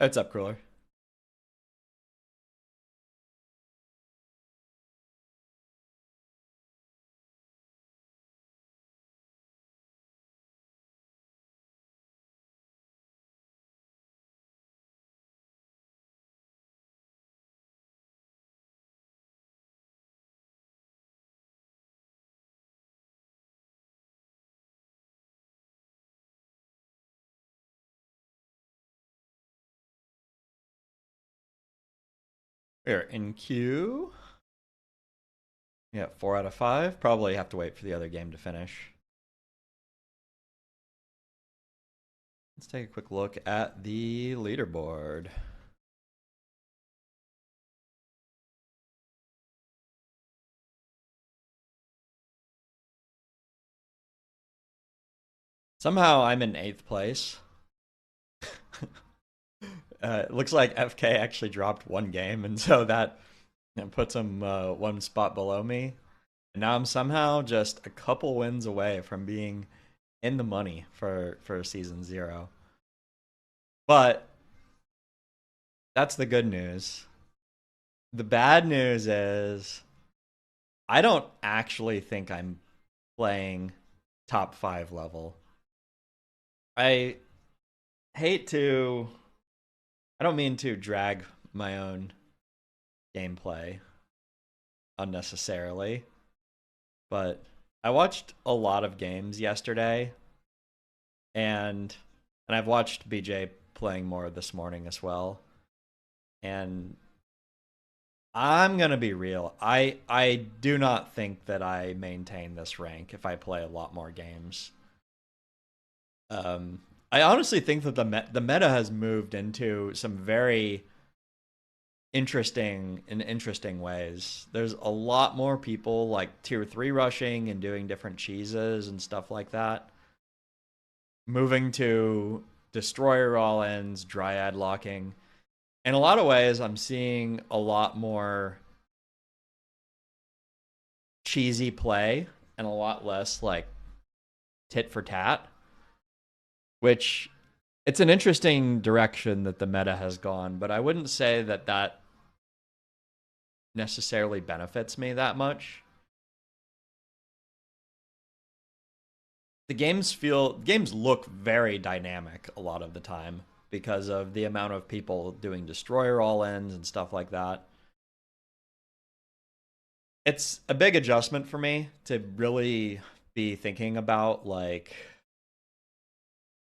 What's up, Cooler? We're in queue. Yeah, 4 out of 5. Probably have to wait for the other game to finish. Let's take a quick look at the leaderboard. Somehow I'm in 8th place. It looks like FK actually dropped one game, and so that puts him one spot below me. And now I'm somehow just a couple wins away from being in the money for season 0. But that's the good news. The bad news is I don't actually think I'm playing top 5 level. I hate to, I don't mean to drag my own gameplay unnecessarily, but I watched a lot of games yesterday, and I've watched BJ playing more this morning as well. And I'm gonna be real. I do not think that I maintain this rank if I play a lot more games. I honestly think that the meta has moved into some very interesting ways. There's a lot more people like tier 3 rushing and doing different cheeses and stuff like that. Moving to destroyer all ends, dryad locking. In a lot of ways, I'm seeing a lot more cheesy play and a lot less like tit for tat, which it's an interesting direction that the meta has gone, but I wouldn't say that that necessarily benefits me that much. The games look very dynamic a lot of the time because of the amount of people doing destroyer all ends and stuff like that. It's a big adjustment for me to really be thinking about like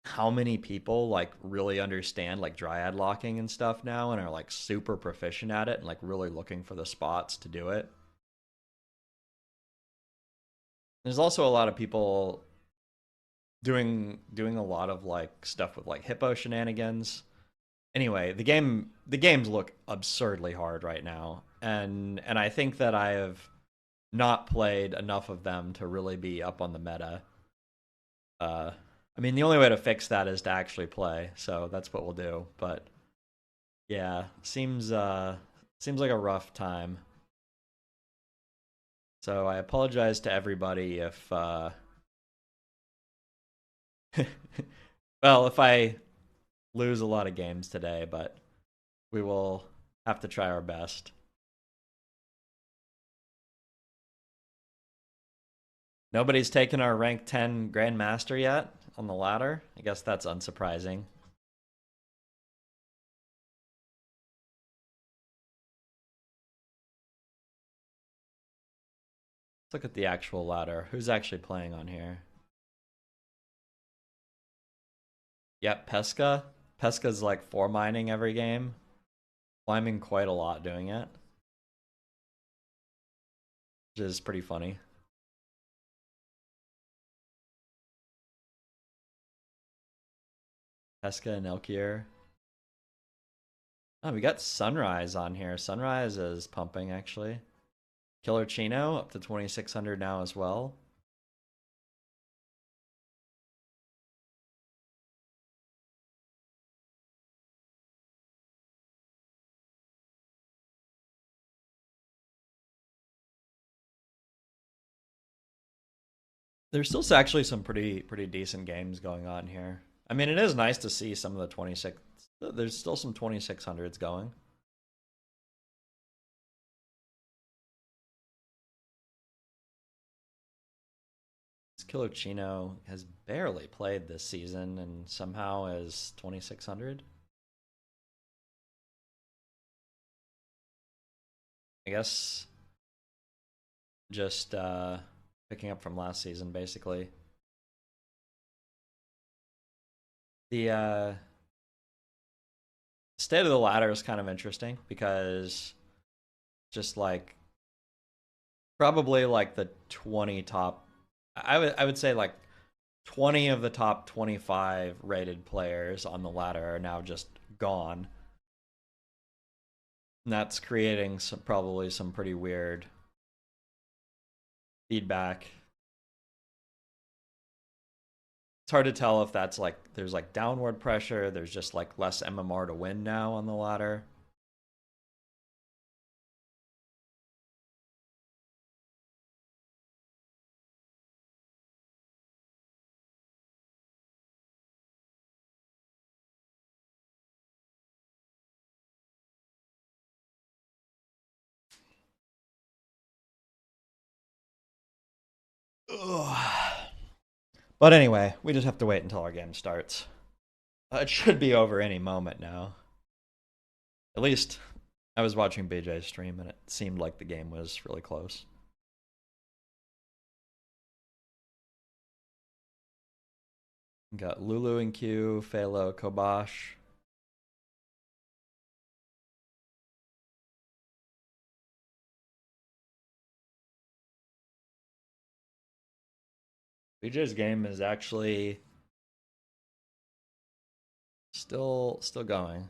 how many people like really understand like dryad locking and stuff now and are like super proficient at it and like really looking for the spots to do it. There's also a lot of people doing a lot of like stuff with like hippo shenanigans. Anyway, the games look absurdly hard right now, and I think that I have not played enough of them to really be up on the meta. Uh, I mean, the only way to fix that is to actually play, so that's what we'll do. But yeah, seems like a rough time. So I apologize to everybody if well, if I lose a lot of games today, but we will have to try our best. Nobody's taken our rank 10 Grandmaster yet on the ladder. I guess that's unsurprising. Let's look at the actual ladder. Who's actually playing on here? Yep, Pesca. Pesca's like 4 mining every game. Climbing quite a lot doing it, which is pretty funny. Pesca and Elkier. Oh, we got Sunrise on here. Sunrise is pumping actually. Killer Chino up to 2600 now as well. There's still actually some pretty decent games going on here. I mean, it is nice to see some of the There's still some 2600s going. Killer Chino has barely played this season and somehow is 2600. I guess just picking up from last season, basically. The state of the ladder is kind of interesting because just like probably like the 20 top, I would say like 20 of the top 25 rated players on the ladder are now just gone. And that's creating probably some pretty weird feedback. It's hard to tell if that's like there's like downward pressure, there's just like less MMR to win now on the ladder. Ugh. But anyway, we just have to wait until our game starts. It should be over any moment now. At least I was watching BJ's stream and it seemed like the game was really close. Got Lulu in queue, Phalo, Kobash. BJ's game is actually still going.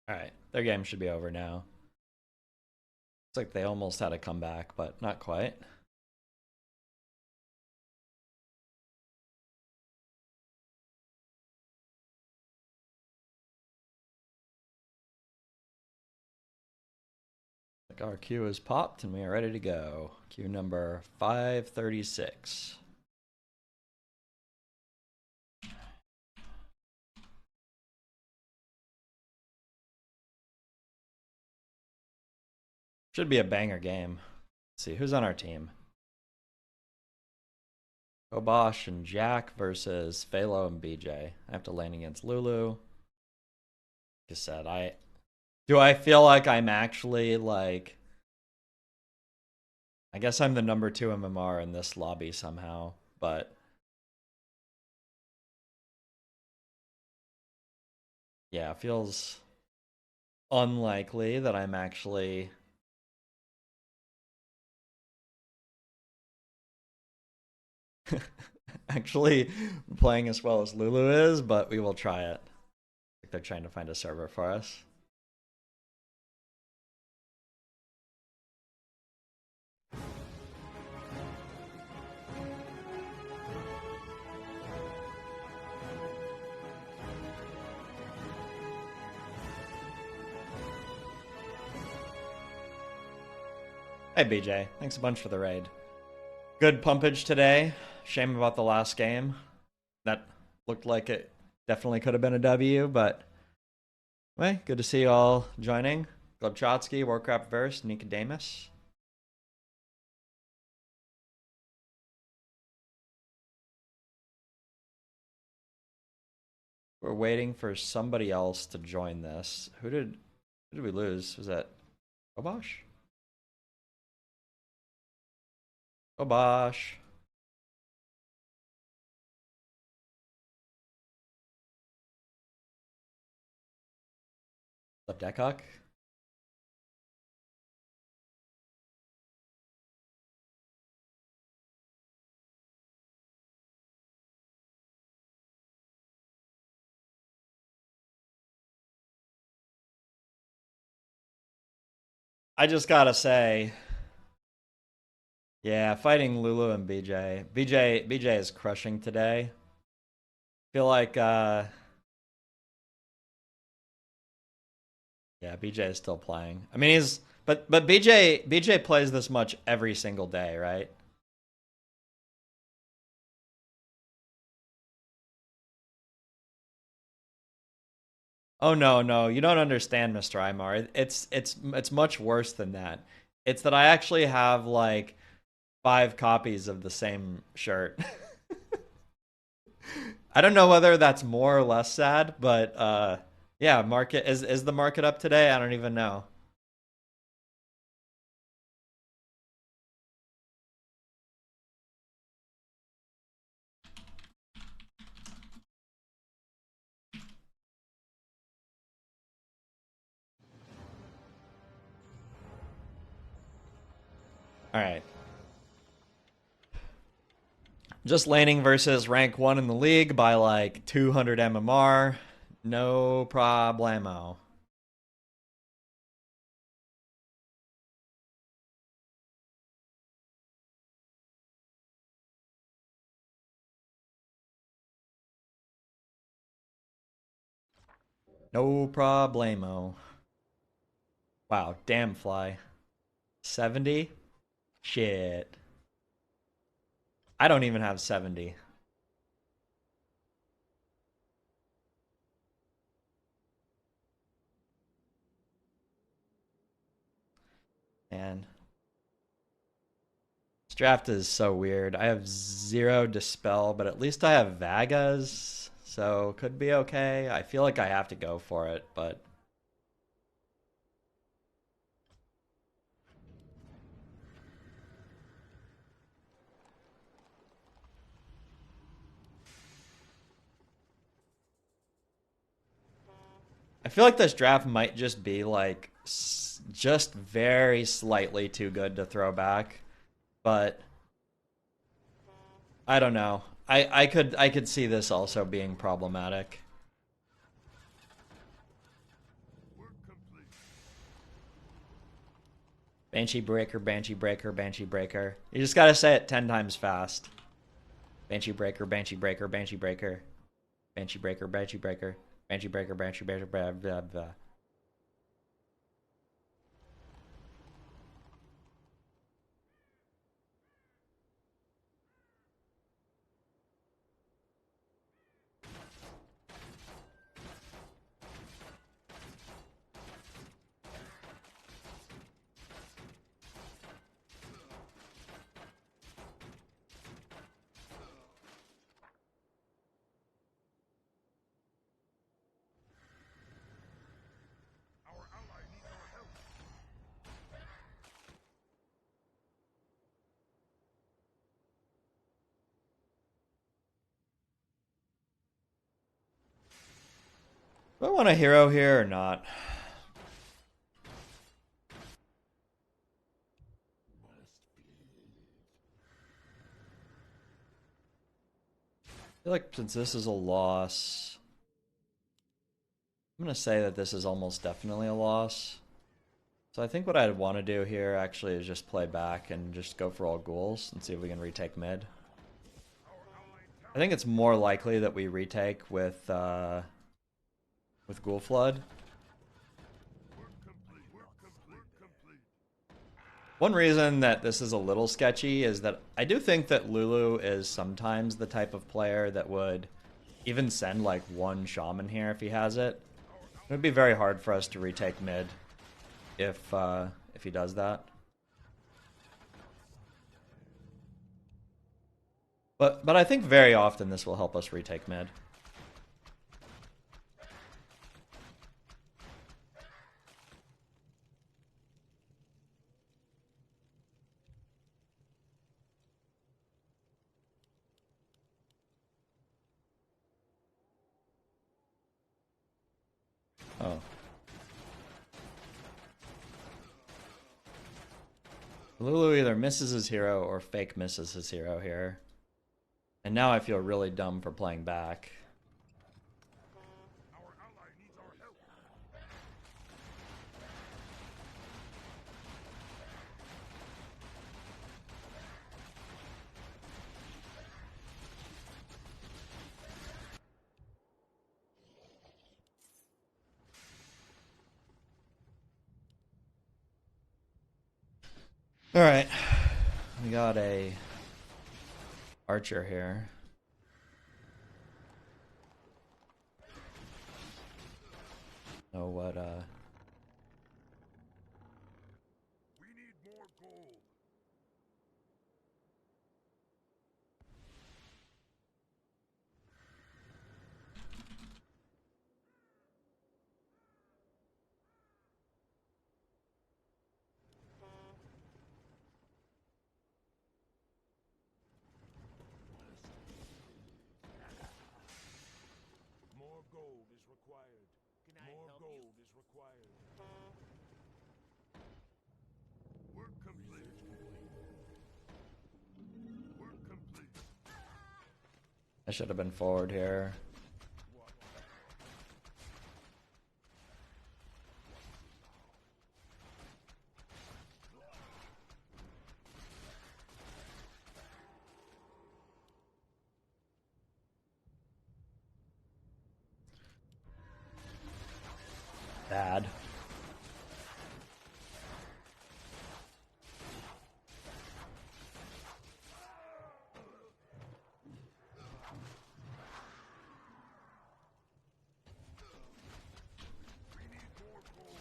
All right, their game should be over now. It's like they almost had a comeback, but not quite. Like our queue is popped and we are ready to go. Queue number 536. Should be a banger game. Let's see who's on our team. Kobosh and Jack versus Phalo and BJ. I have to lane against Lulu. Like I said, I feel like I'm actually like I guess I'm the number 2 MMR in this lobby somehow, but yeah, it feels unlikely that I'm actually actually playing as well as Lulu is, but we will try it. They're trying to find a server for us. Hey BJ, thanks a bunch for the raid. Good pumpage today. Shame about the last game. That looked like it definitely could have been a W, but anyway, good to see you all joining. Globchotsky, Warcraft Verse, Nicodemus. We're waiting for somebody else to join this. Who did we lose? Was that Obosh? Obosh. What's up, Deckhawk? I just gotta say, yeah, fighting Lulu and BJ. BJ is crushing today. Feel like yeah, BJ is still playing. I mean he's but BJ plays this much every single day, right? Oh no, you don't understand, Mr. Imar. It's much worse than that. It's that I actually have like 5 copies of the same shirt. I don't know whether that's more or less sad, but yeah, market is the market up today? I don't even know. All right. Just laning versus rank 1 in the league by like 200 MMR. No problemo. No problemo. Wow, damn fly. 70? Shit. I don't even have 70. And this draft is so weird. I have 0 Dispel, but at least I have Vagas, so could be okay. I feel like I have to go for it, but I feel like this draft might just be like just very slightly too good to throw back, but I don't know. I could see this also being problematic. Banshee breaker, banshee breaker, banshee breaker. You just gotta say it 10 times fast. Banshee breaker, banshee breaker, banshee breaker, banshee breaker, banshee breaker, banshee breaker, banshee breaker, blah blah blah. Do I want a hero here or not? feel like since this is a loss, I'm going to say that this is almost definitely a loss. So I think what I'd want to do here actually is just play back and just go for all ghouls and see if we can retake mid. I think it's more likely that we retake with Ghoul Flood. One reason that this is a little sketchy is that I do think that Lulu is sometimes the type of player that would even send like one shaman here if he has it. It would be very hard for us to retake mid if he does that. But I think very often this will help us retake mid. Oh. Lulu either misses his hero or fake misses his hero here. And now I feel really dumb for playing back. All right, we got a archer here. Know what? We need more gold. More gold is required. More gold is required. Work complete. Work complete. I should have been forward here. Bad. We need more gold.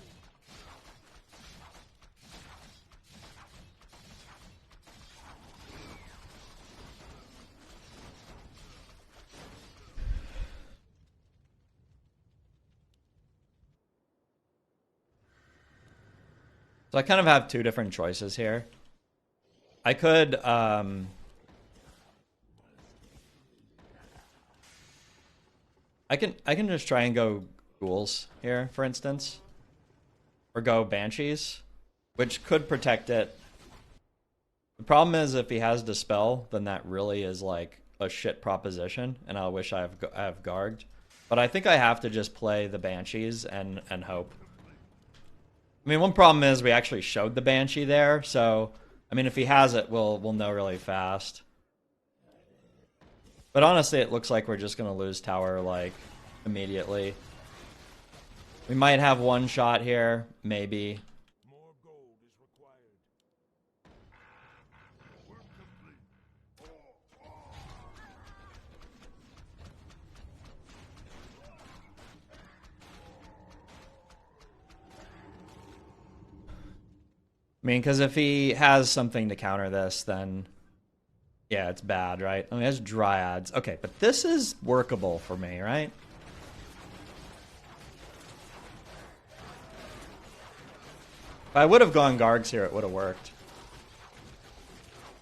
So I kind of have two different choices here. I could I can just try and go ghouls here, for instance. Or go banshees, which could protect it. The problem is if he has dispel, then that really is like a shit proposition, and I wish I have Garged. But I think I have to just play the banshees and hope. I mean, one problem is we actually showed the Banshee there, so I mean, if he has it, we'll know really fast. But honestly, it looks like we're just gonna lose tower like immediately. We might have one shot here, maybe. More gold is required. Work complete. I mean, because if he has something to counter this, then yeah, it's bad, right? I mean, it's Dryads. Okay, but this is workable for me, right? If I would have gone Gargs here, it would have worked.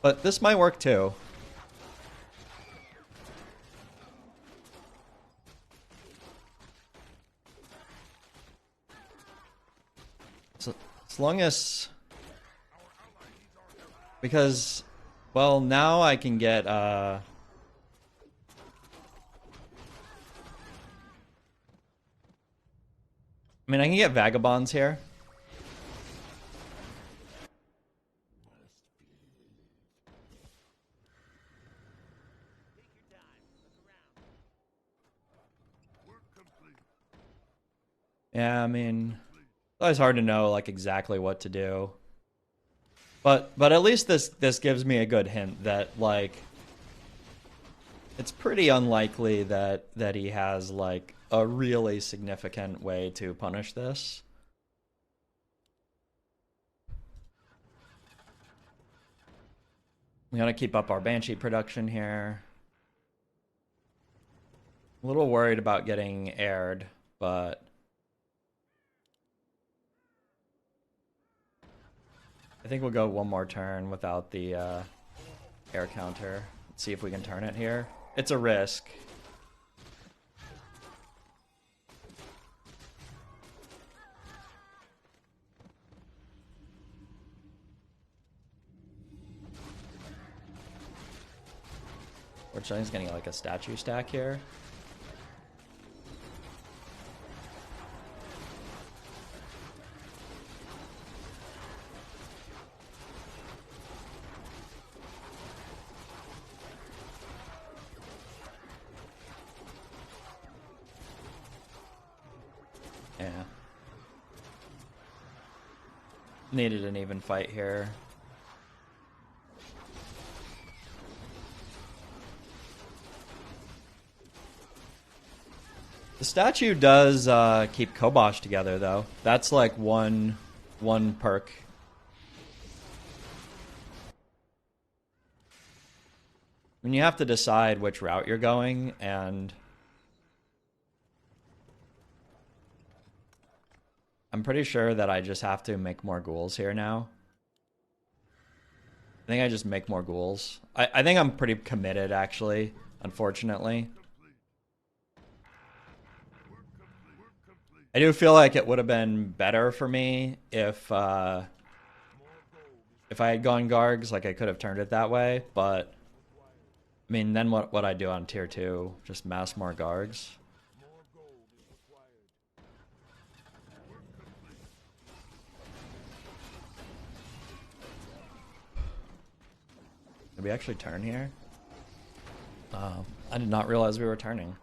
But this might work too. So, as long as... Because, well, now I can get, I mean, I can get vagabonds here. Yeah, I mean, it's always hard to know like exactly what to do. But at least this gives me a good hint that like it's pretty unlikely that he has like a really significant way to punish this. We gotta keep up our Banshee production here. A little worried about getting aired, but I think we'll go one more turn without the air counter. Let's see if we can turn it here. It's a risk. Fortunately, he's getting like a statue stack here. Yeah. Needed an even fight here. The statue does keep Kobosh together, though. That's like one perk. When you have to decide which route you're going, and I'm pretty sure that I just have to make more ghouls here now. I think I just make more ghouls. I think I'm pretty committed, actually, unfortunately. I do feel like it would have been better for me if I had gone Gargs, like I could have turned it that way, but I mean, then what would I do on tier 2? Just mass more Gargs? Did we actually turn here? I did not realize we were turning.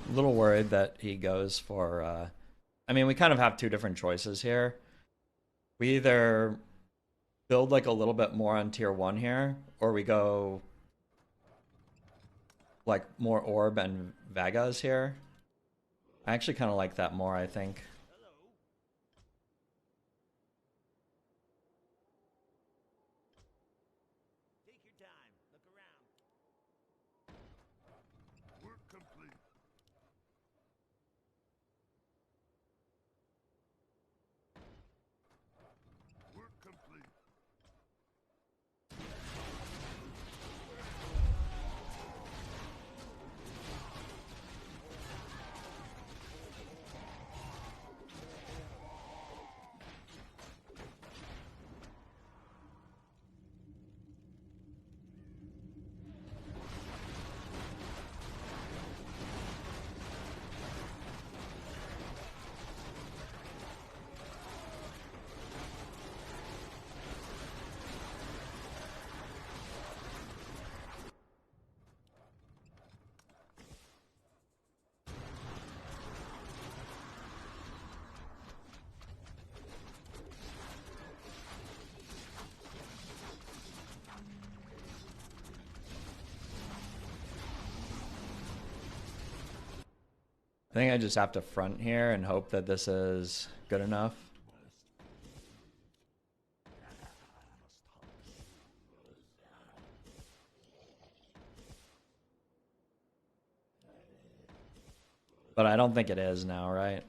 A little worried that he goes for I mean, we kind of have two different choices here. We either build like a little bit more on tier 1 here, or we go like more orb and Vagas here. I actually kind of like that more, I think. I think I just have to front here and hope that this is good enough. But I don't think it is now, right?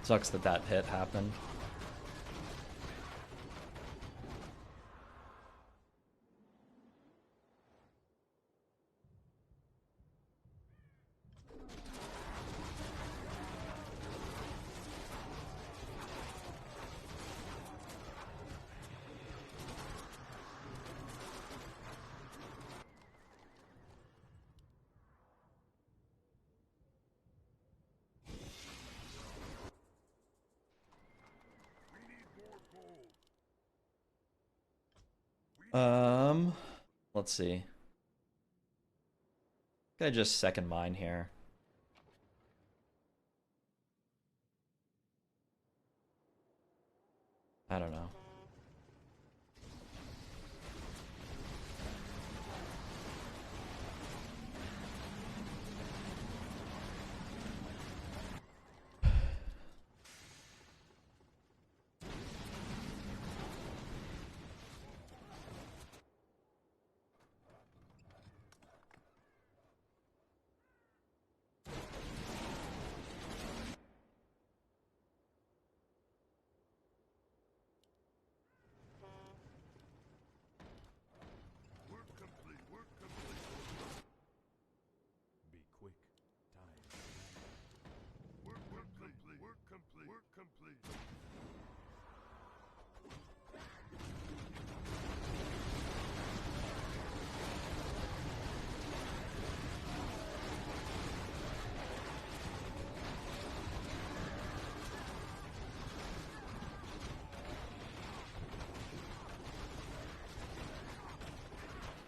Sucks that that hit happened. Let's see. Could I just second mine here? I don't know.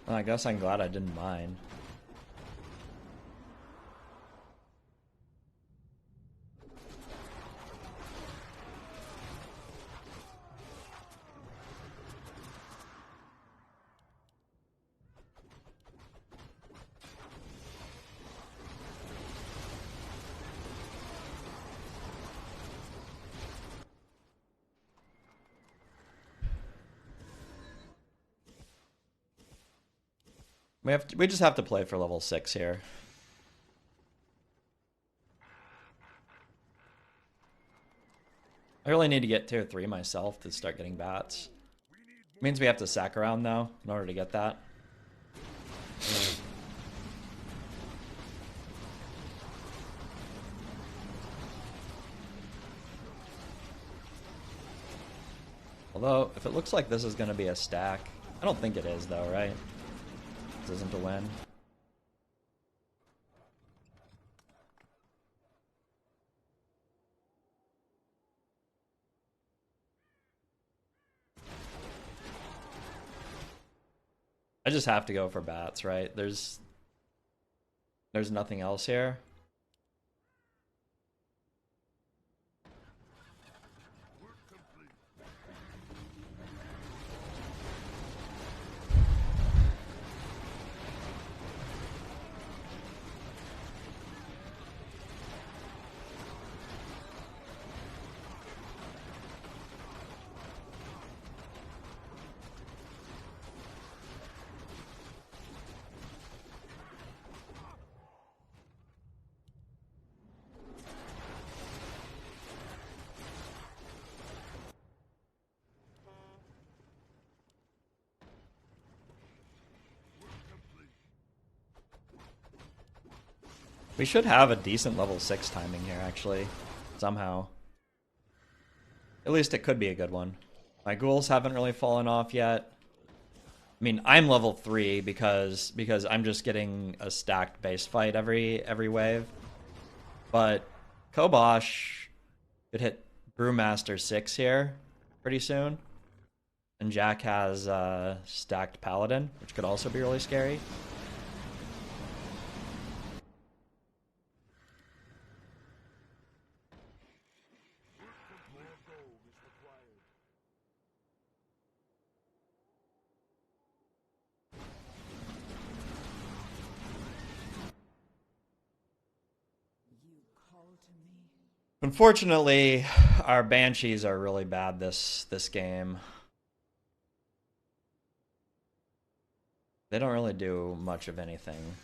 Well, I guess I'm glad I didn't mind. We just have to play for level 6 here. I really need to get tier 3 myself to start getting bats. Means we have to sack around though in order to get that. Although, if it looks like this is going to be a stack, I don't think it is though, right? This isn't a win. I just have to go for bats, right? There's nothing else here. We should have a decent level 6 timing here, actually. Somehow. At least it could be a good one. My ghouls haven't really fallen off yet. I mean, I'm level 3 because I'm just getting a stacked base fight every wave. But Kobosh could hit Brewmaster 6 here pretty soon. And Jack has stacked Paladin, which could also be really scary. Unfortunately, our Banshees are really bad this game. They don't really do much of anything.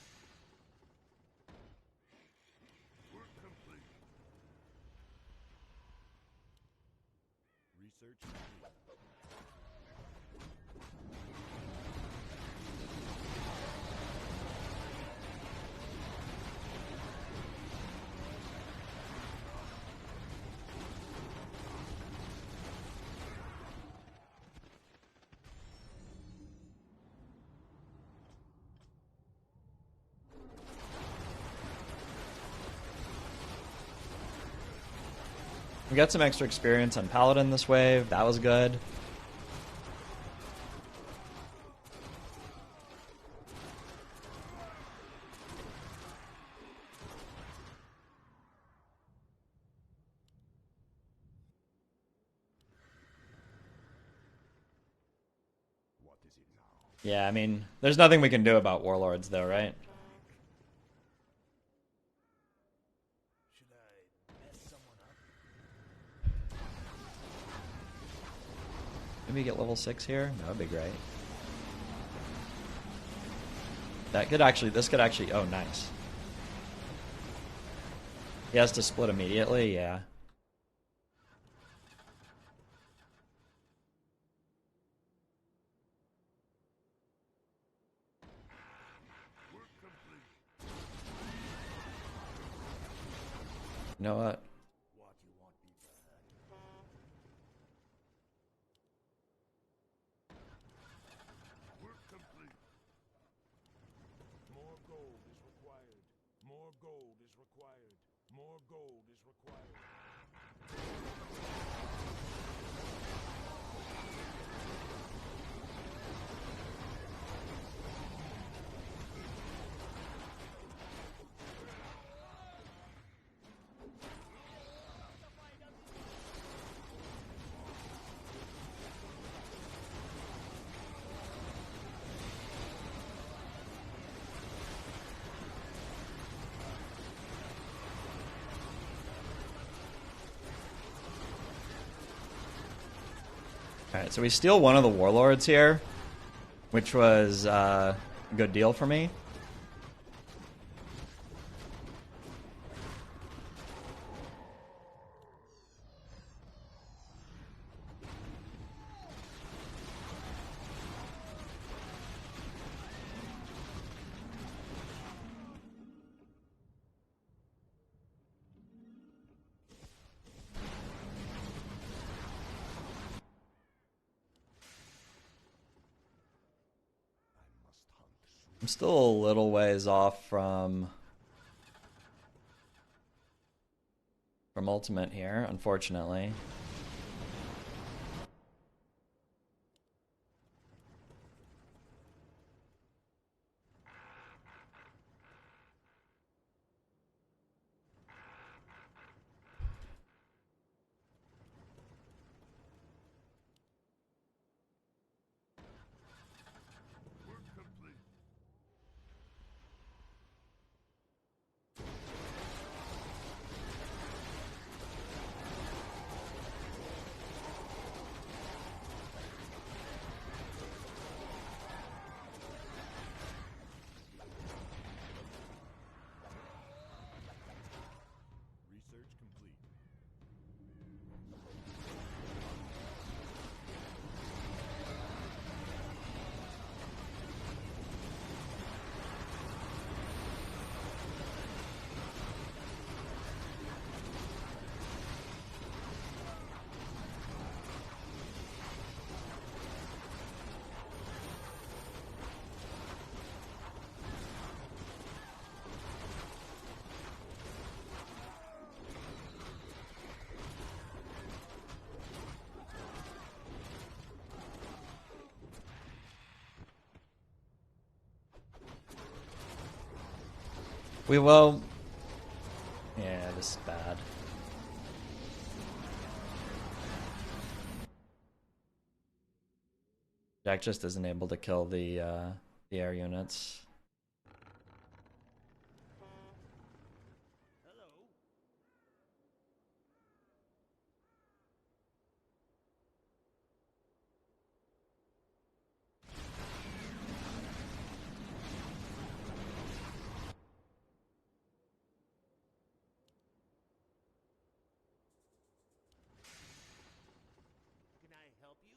We got some extra experience on Paladin this wave. That was good. Yeah, I mean, there's nothing we can do about Warlords though, right? Maybe get level 6 here? That would be great. This could actually, oh nice. He has to split immediately, yeah. You know what? Alright, so we steal one of the Warlords here, which was a good deal for me. I'm still a little ways off from ultimate here, unfortunately. We will. Yeah, this is bad. Jack just isn't able to kill the air units. Can I help you?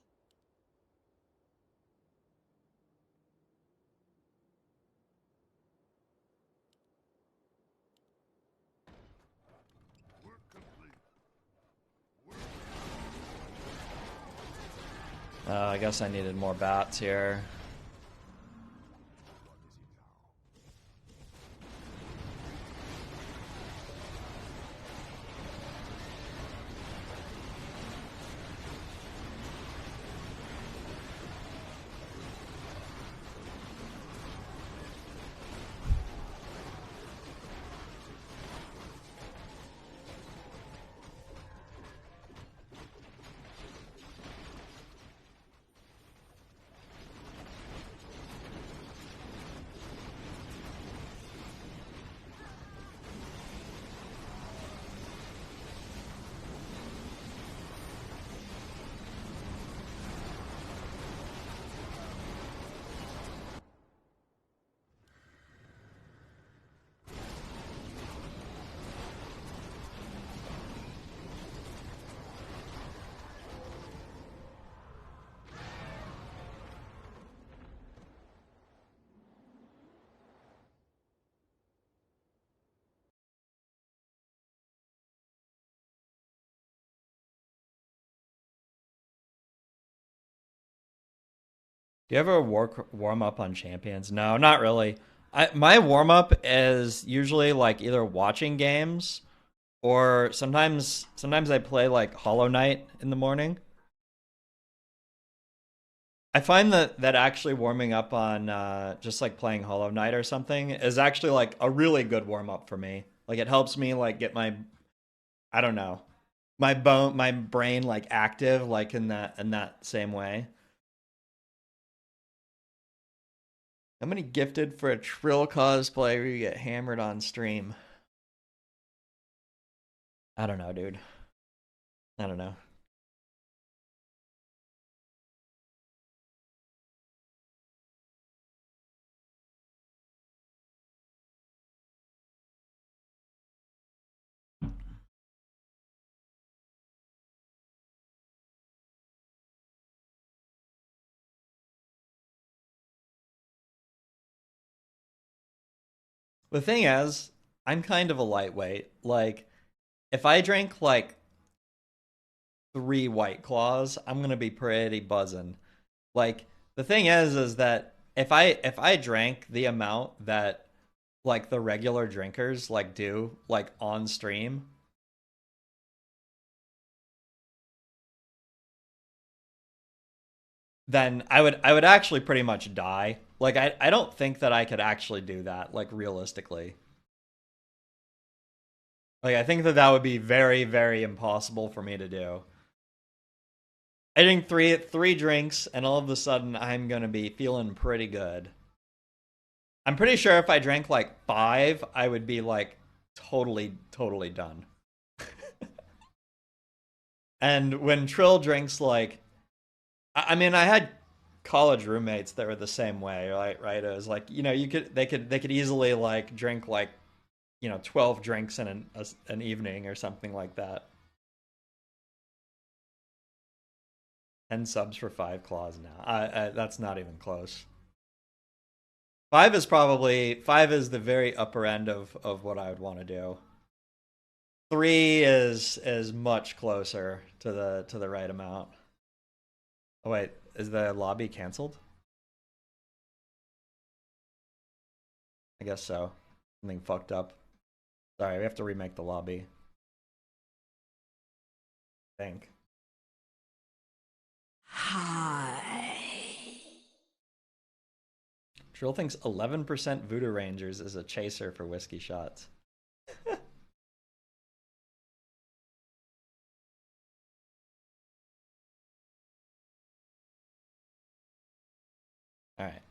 Work complete. I guess I needed more bats here. Do you ever warm up on champions? No, not really. My warm up is usually like either watching games or sometimes I play like Hollow Knight in the morning. I find that actually warming up on just like playing Hollow Knight or something is actually like a really good warm up for me. Like it helps me like get my, I don't know, my brain like active like in that same way. How many gifted for a Trill cosplay where you get hammered on stream? I don't know, dude. I don't know. The thing is, I'm kind of a lightweight. Like, if I drink like 3 White Claws, I'm gonna be pretty buzzing. Like, the thing is that if I drank the amount that like the regular drinkers like do like on stream, then I would actually pretty much die. Like I don't think that I could actually do that like realistically. Like I think that would be very very impossible for me to do. I drink three drinks and all of a sudden I'm gonna be feeling pretty good. I'm pretty sure if I drank like 5, I would be like totally done. And when Trill drinks like, I mean, I had college roommates that were the same way, right? Right? It was like they could easily like drink like 12 drinks in an evening or something like that. 10 subs for 5 claws now. That's not even close. Five is the very upper end of what I would want to do. 3 is much closer to the right amount. Oh wait, is the lobby canceled? I guess so. Something fucked up. Sorry, we have to remake the lobby. I think. Hi. Trill thinks 11% Voodoo Rangers is a chaser for whiskey shots. All right.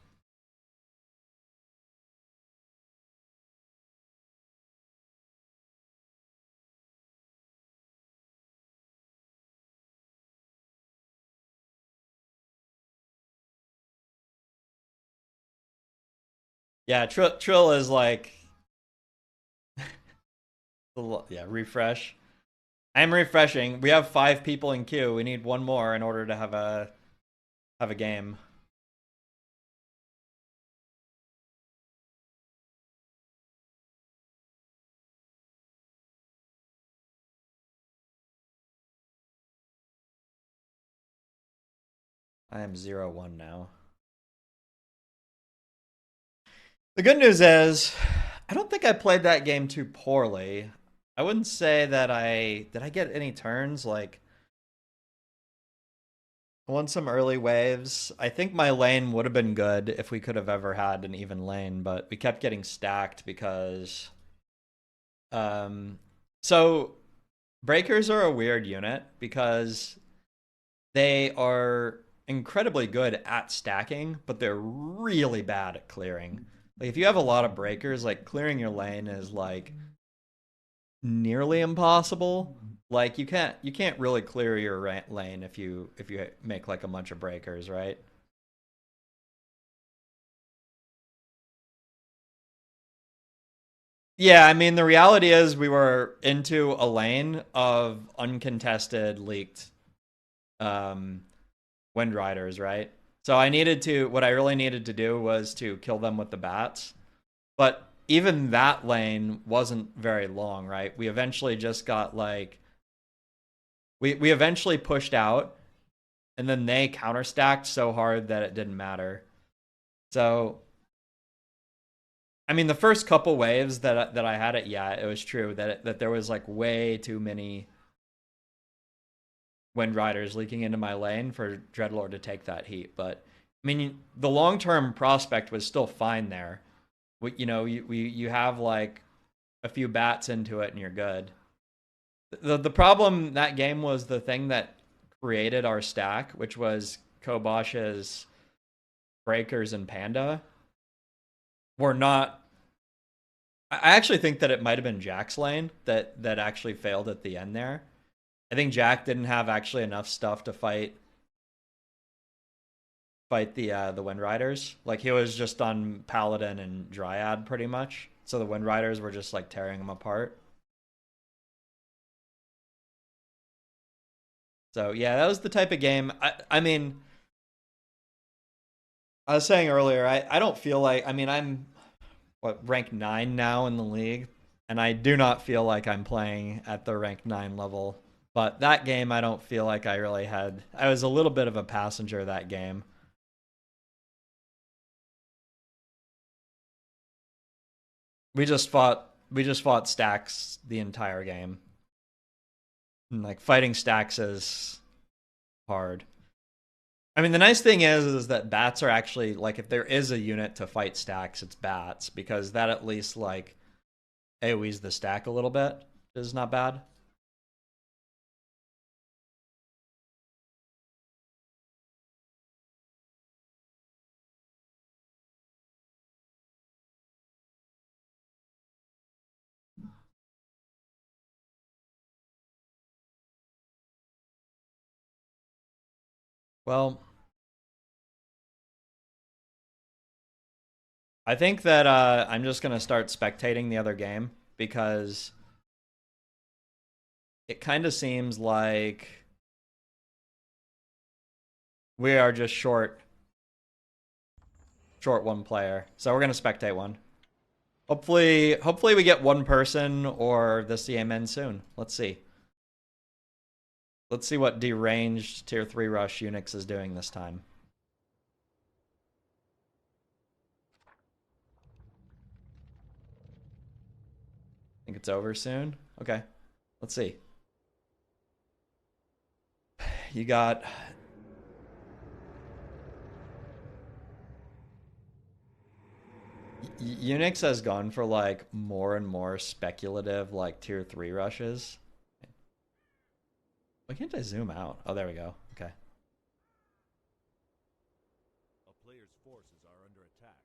Yeah, Trill is like, yeah, refresh. I'm refreshing. We have 5 people in queue. We need one more in order to have a game. I am 0-1 now. The good news is, I don't think I played that game too poorly. I wouldn't say that I get any turns. Like, I won some early waves. I think my lane would have been good if we could have ever had an even lane, but we kept getting stacked because um so breakers are a weird unit because they are incredibly good at stacking, but they're really bad at clearing. Like if you have a lot of breakers, like clearing your lane is like nearly impossible. Like you can't really clear your lane if you make like a bunch of breakers, right? Yeah, I mean the reality is we were into a lane of uncontested leaked um Wind Riders, right? So what I really needed to do was to kill them with the bats. But even that lane wasn't very long, right? We eventually just got like we eventually pushed out and then they counter stacked so hard that it didn't matter. So I mean the first couple waves that I had it, yeah, it was true that there was like way too many Wind Riders leaking into my lane for Dreadlord to take that heat. But I mean, the long term prospect was still fine there. You have like a few bats into it and you're good. The problem that game was the thing that created our stack, which was Kobosh's Breakers and Panda, were not. I actually think that it might have been Jack's lane that actually failed at the end there. I think Jack didn't have actually enough stuff to fight the Wind Riders. Like he was just on Paladin and Dryad pretty much. So the Wind Riders were just like tearing him apart. So yeah, that was the type of game. I mean, I was saying earlier, I don't feel like I'm what rank 9 now in the league, and I do not feel like I'm playing at the rank 9 level. But that game, I don't feel like I really had. I was a little bit of a passenger that game. We just fought stacks the entire game. And like fighting stacks is hard. I mean, the nice thing is that bats are actually like if there is a unit to fight stacks, it's bats because that at least like AoEs the stack a little bit is not bad. Well, I think that I'm just gonna start spectating the other game because it kind of seems like we are just short one player. So we're gonna spectate one. Hopefully we get one person or the CMN soon. Let's see. Let's see what deranged tier 3 rush Unix is doing this time. Think it's over soon? Okay. Let's see. You got Unix has gone for like more and more speculative like tier 3 rushes. Why can't I zoom out? Oh, there we go. Okay. A player's forces are under attack.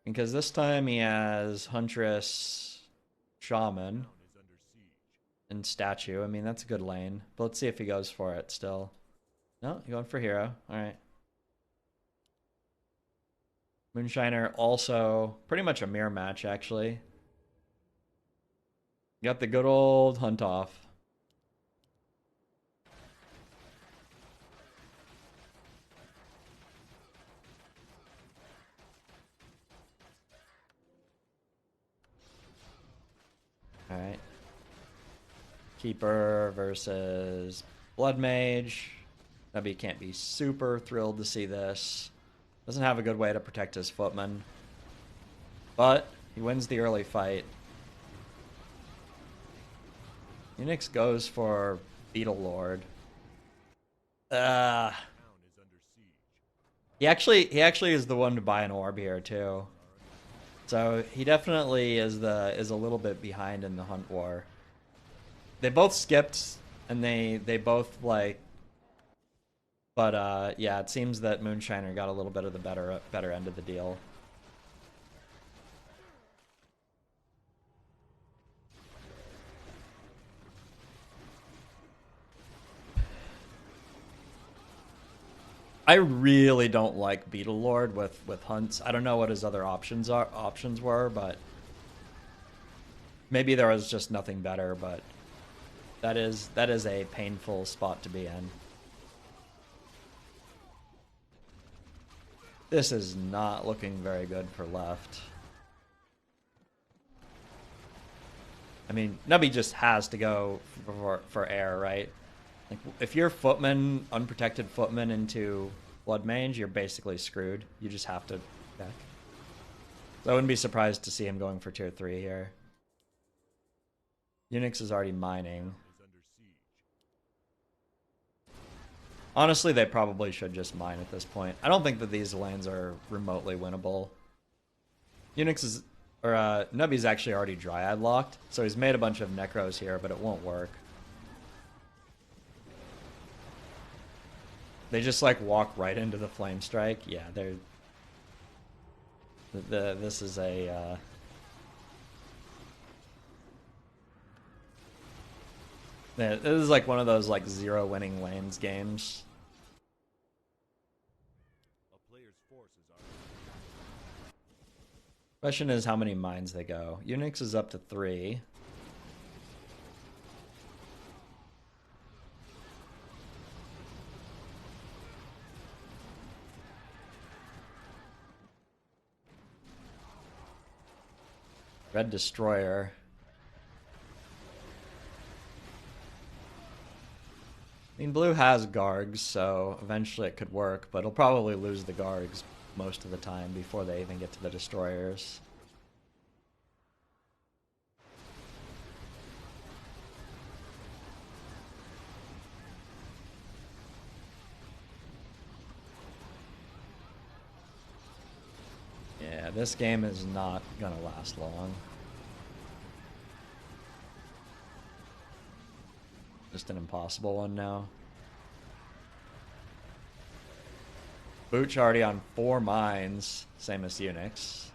Because this time he has Huntress, Shaman, Town is under siege. and Statue. I mean, that's a good lane. But let's see if he goes for it still. No, you're going for Hero. Alright. Moonshiner also pretty much a mirror match, actually. Got the good old hunt off. Alright. Keeper versus Blood Mage. Nubby can't be super thrilled to see this. Doesn't have a good way to protect his footman. But he wins the early fight. Unix goes for Beetle Lord. Town is under siege. He actually is the one to buy an orb here too. So he definitely is a little bit behind in the hunt war. They both skipped and they both like, but yeah, it seems that Moonshiner got a little bit of the better end of the deal. I really don't like Beetle Lord with hunts. I don't know what his other options were, but maybe there was just nothing better. But that is a painful spot to be in. This is not looking very good for left. I mean, Nubby just has to go for air, right? Like, if you're footman, unprotected footman into Blood Mage, you're basically screwed. You just have to back. So I wouldn't be surprised to see him going for tier 3 here. Unix is already mining. Is under siege. Honestly, they probably should just mine at this point. I don't think that these lanes are remotely winnable. Unix is, or Nubby's actually already Dryad locked, so he's made a bunch of Necros here, but it won't work. They just like walk right into the Flame Strike. Yeah, they're. This is a. This is like one of those like 0 winning lanes games. A player's forces are. Question is how many mines they go. Unix is up to 3. Red Destroyer. I mean, blue has Gargs, so eventually it could work, but he'll probably lose the Gargs most of the time before they even get to the Destroyers. Yeah, this game is not gonna last long. Just an impossible one now. Booch already on 4 mines, same as Unix.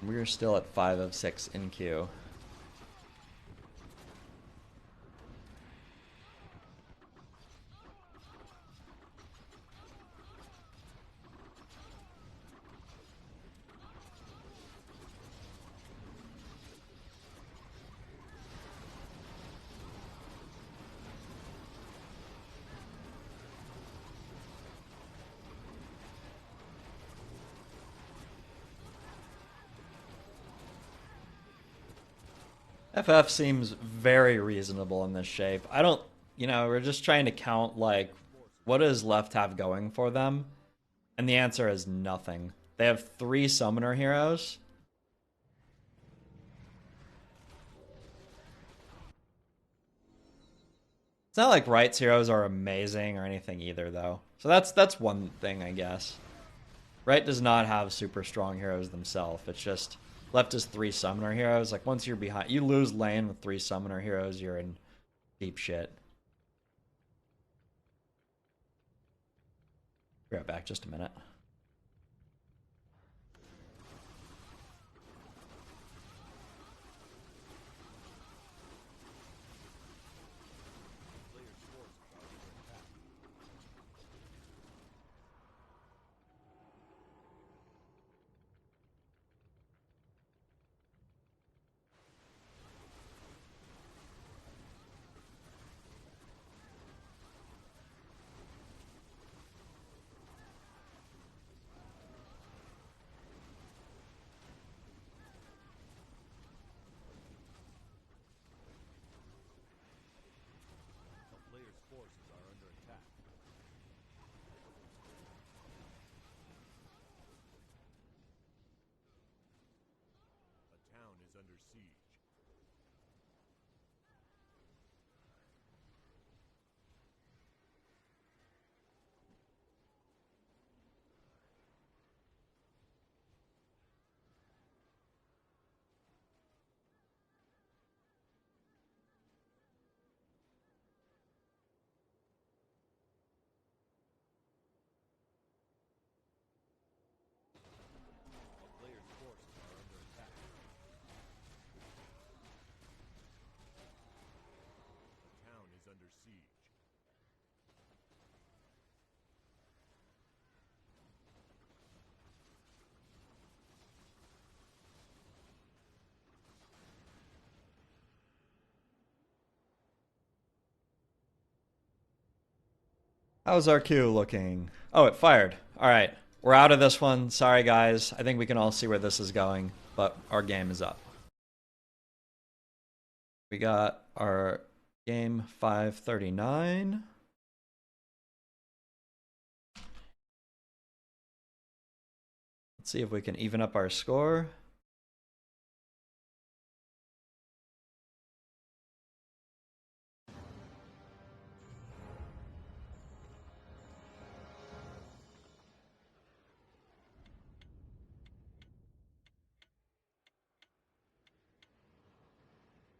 We're still at 5 of 6 in queue. FF seems very reasonable in this shape. I don't, we're just trying to count, like, what does left have going for them? And the answer is nothing. They have 3 summoner heroes. It's not like Right's heroes are amazing or anything either, though. So that's one thing, I guess. Right does not have super strong heroes themselves. It's just left as 3 summoner heroes. Like once you're behind, you lose lane with 3 summoner heroes, you're in deep shit. Be right back, just a minute. How's our queue looking? Oh, it fired. All right. We're out of this one. Sorry, guys. I think we can all see where this is going, but our game is up. We got our game 539. Let's see if we can even up our score.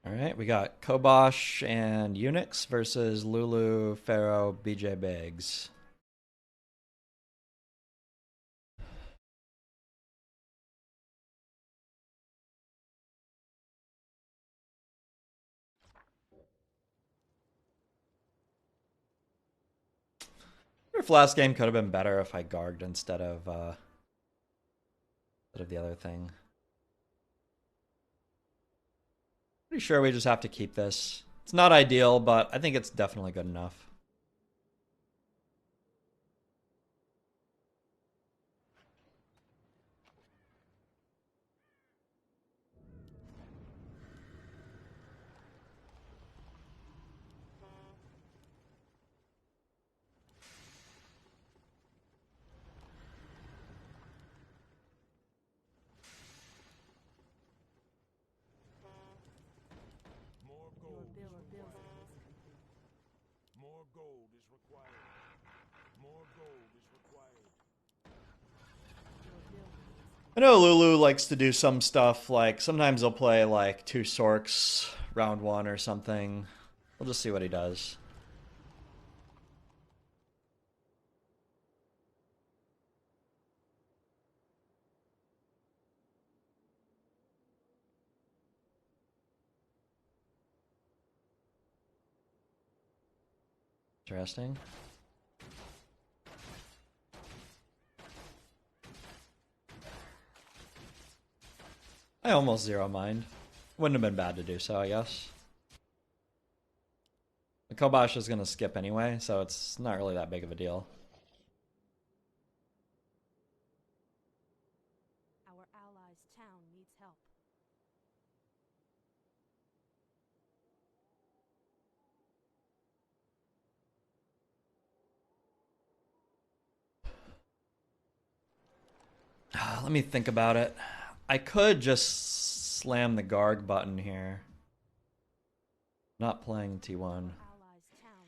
All right, we got Kobosh and Unix versus Lulu, Pharaoh, BJ Biggs. If last game could have been better if I garged instead of the other thing. Pretty sure we just have to keep this. It's not ideal, but I think it's definitely good enough. I know Lulu likes to do some stuff, like sometimes he'll play like 2 Sorks round 1 or something. We'll just see what he does. Interesting. I almost zero mind. Wouldn't have been bad to do so, I guess. The Kobosh is going to skip anyway, so it's not really that big of a deal. Our allies' town needs help. Let me think about it. I could just slam the Garg button here. Not playing T1. Our allies' town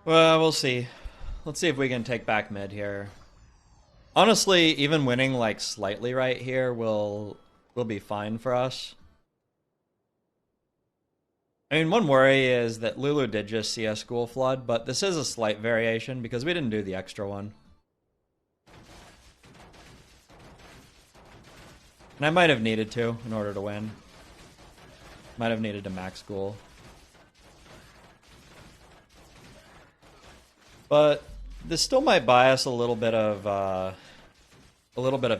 Well, we'll see. Let's see if we can take back mid here. Honestly, even winning like slightly right here will be fine for us. I mean, one worry is that Lulu did just see a school flood, but this is a slight variation because we didn't do the extra one. And I might have needed to in order to win. Might have needed to max school. But this still might buy us a little bit of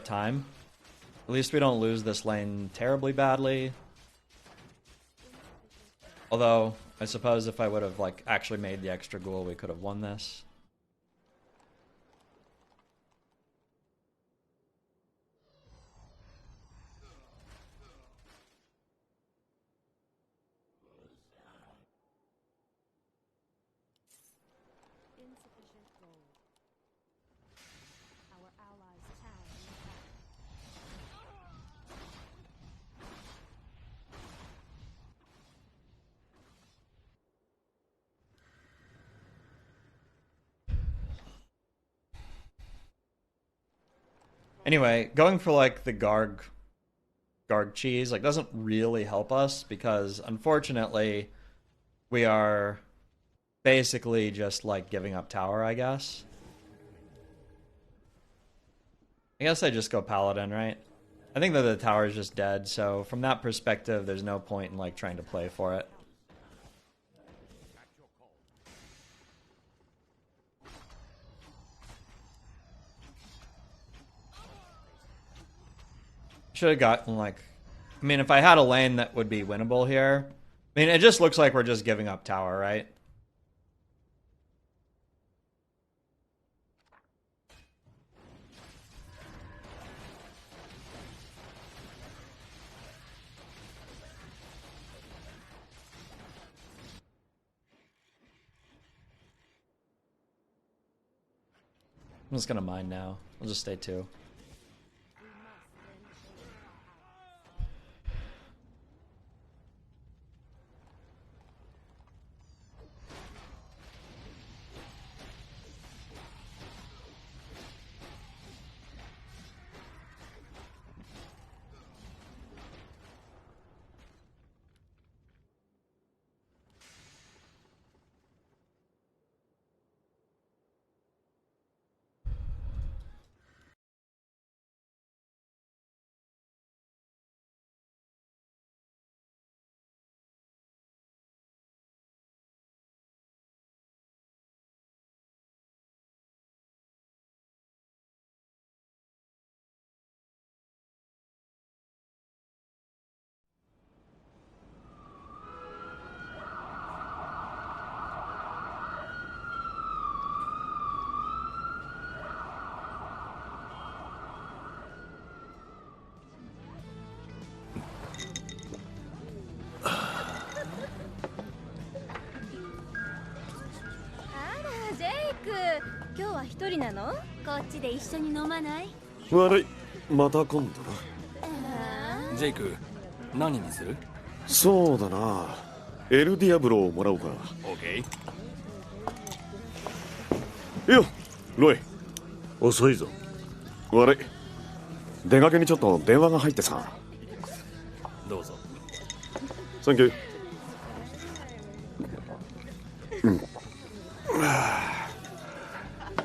time. At least we don't lose this lane terribly badly. Although, I suppose if I would have like actually made the extra ghoul, we could have won this. Insufficient gold. Our allies' town needs help. Anyway, going for like the Garg cheese like doesn't really help us because unfortunately we are basically just like giving up tower, I guess. I guess I just go Paladin, right? I think that the tower is just dead, so from that perspective there's no point in like trying to play for it. Should have gotten like, I mean, if I had a lane that would be winnable here. I mean, it just looks like we're just giving up tower, right? I'm just gonna mine now. I'll just stay 2.悪い、また今度な。ジェイク、何にする？そうだな、エルディアブロをもらおうか。オッケー。よ、ロイ。遅いぞ。悪い、出かけにちょっと電話が入ってさ。どうぞ。サンキュ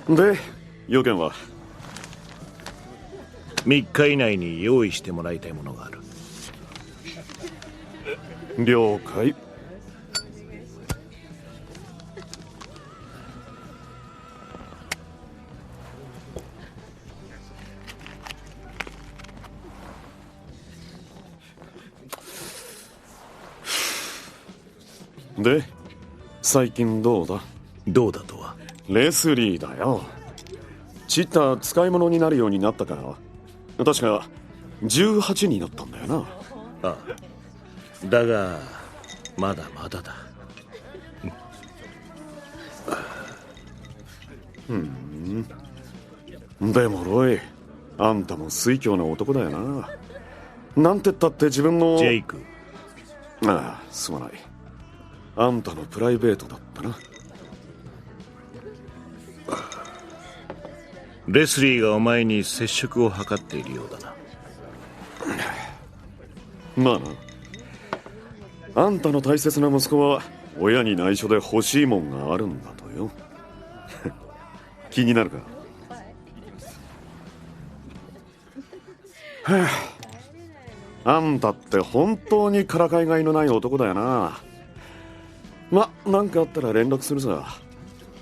ー。で、要件は3日以内に用意してもらいたいものがある。了解。で、最近どうだ？どうだとは？レスリーだよ。チッタ使い物になるようになったか。確か18になったんだよな。ああ、だがまだまだだ。でもロイ、あんたも酔狂な男だよな。なんてったって自分のジェイク。ああ、すまない。あんたのプライベートだったな。レスリーがお前に接触を図っているようだな。まあな。あんたの大切な息子は親に内緒で欲しいもんがあるんだとよ。気になるか？はあ、あんたって本当にからかいがいのない男だよな。ま、なんかあったら連絡するさ。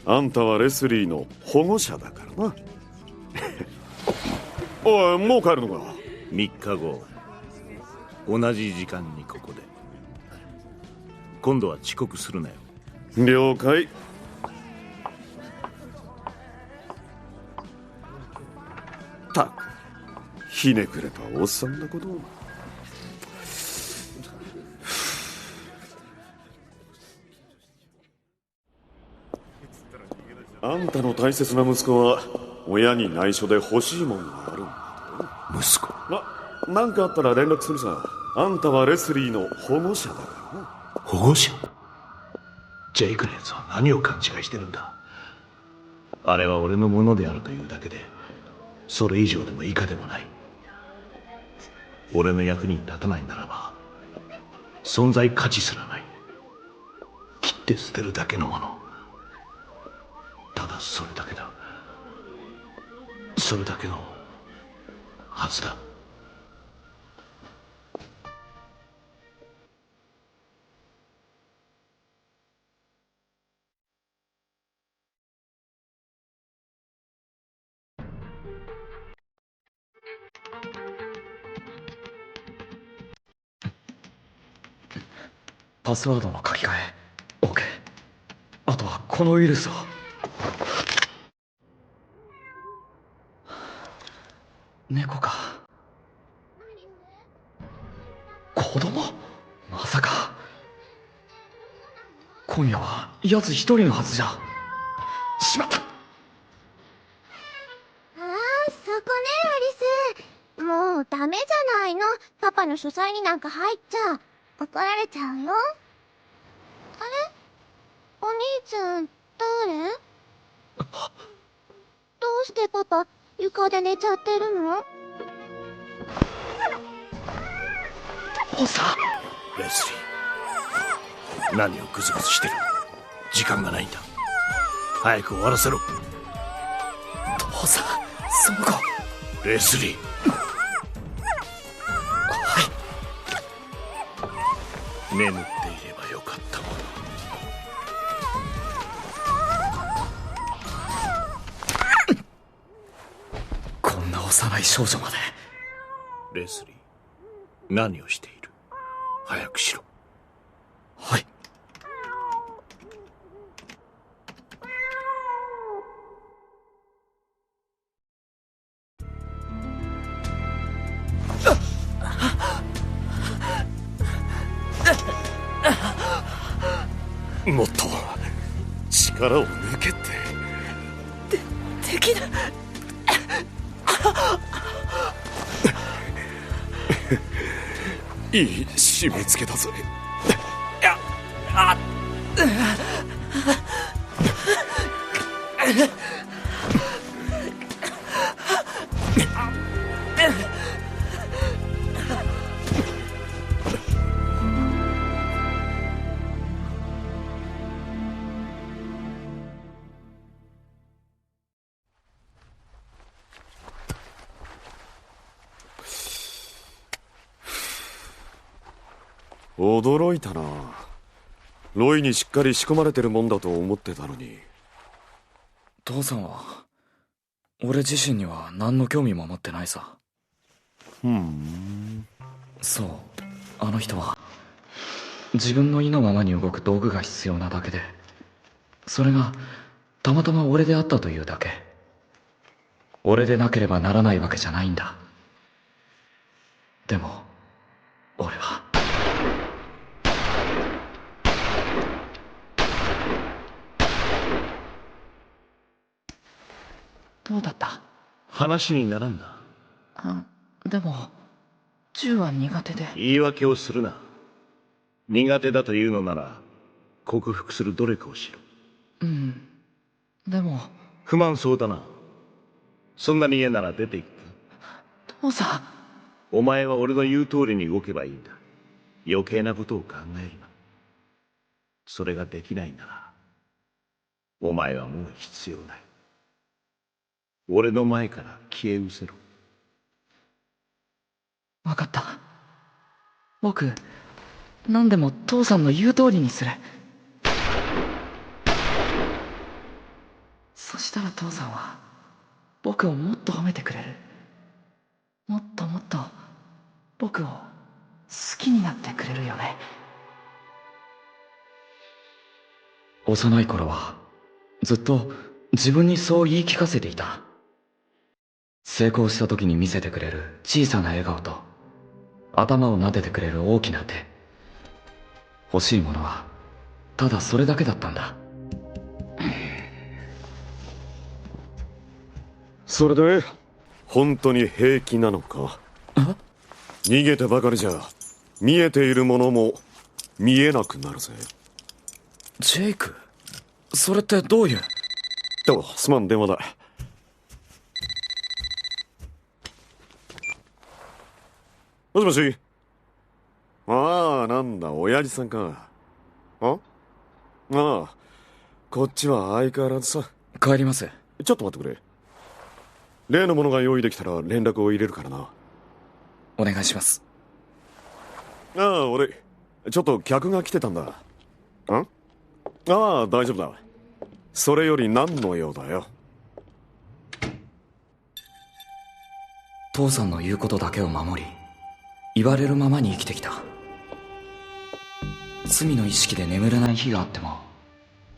あんたはレスリーの保護者だからな。おい、もう帰るのか？3日後、同じ時間にここで。今度は遅刻するなよ。了解。たく、ひねくれたおっさんだこと。あんたの大切な息子は親に内緒で欲しいもんがあるんだ。息子？なんかあったら連絡するさ。あんたはレスリーの保護者だからな。保護者？ジェイクのやつは何を勘違いしてるんだ。あれは俺のものであるというだけで、それ以上でも以下でもない。俺の役に立たないならば存在価値すらない。切って捨てるだけのもの。ただそれだけだ。それだけのはずだ。パスワードの書き換え OK。 あとはこのウイルスを。猫か。子供？まさか今夜は奴一人のはずじゃ。しまった。ああ、そこね、アリス。もうダメじゃないの。パパの書斎になんか入っちゃ怒られちゃうよ。あれ？お兄ちゃん、誰？どうしてパパ、床で寝ちゃってるの？父さん。レスリー、何をグズグズしてる。時間がないんだ。早く終わらせろ。父さん、その子。レスリー。眠っていればよかったもの。こんな幼い少女まで。レスリー、何をしている？早くしろ。はい。もっと力を抜けって。できる。いい締め付けだぜ。驚いたな。ロイにしっかり仕込まれてるもんだと思ってたのに。父さんは俺自身には何の興味も持ってないさ。そう、あの人は自分の意のままに動く道具が必要なだけで、それがたまたま俺であったというだけ。俺でなければならないわけじゃないんだ。でも俺はどうだった？話にならんな。でも銃は苦手で。言い訳をするな。苦手だというのなら克服する努力をしろ。でも不満そうだな。そんなに嫌なら出ていく。父さん。お前は俺の言う通りに動けばいいんだ。余計なことを考えるな。それができないならお前はもう必要ない。俺の前から消え失せろ。わかった。僕、何でも父さんの言う通りにする。そしたら父さんは僕をもっと褒めてくれる。もっともっと僕を好きになってくれるよね。幼い頃はずっと自分にそう言い聞かせていた。成功した時に見せてくれる小さな笑顔と頭を撫でてくれる大きな手。欲しいものはただそれだけだったんだ。それで本当に平気なのか？逃げてばかりじゃ見えているものも見えなくなるぜ。ジェイク、それってどういう？すまん、電話だ。もしもし。ああ、なんだ、親父さんか。ああ、こっちは相変わらずさ。帰ります。ちょっと待ってくれ。例のものが用意できたら連絡を入れるからな。お願いします。ああ、俺ちょっと客が来てたんだ。ああ、大丈夫だ。それより何の用だよ。父さんの言うことだけを守り、言われるままに生きてきた。罪の意識で眠れない日があっても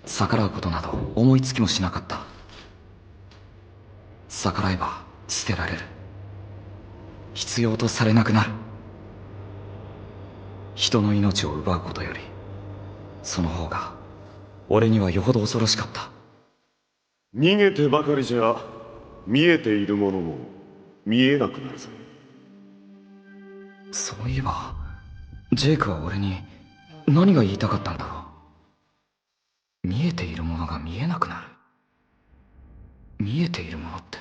逆らうことなど思いつきもしなかった。逆らえば捨てられる。必要とされなくなる。人の命を奪うことよりその方が俺にはよほど恐ろしかった。逃げてばかりじゃ見えているものも見えなくなるぞ。そういえばジェイクは俺に何が言いたかったんだろう。見えているものが見えなくなる。見えているものって。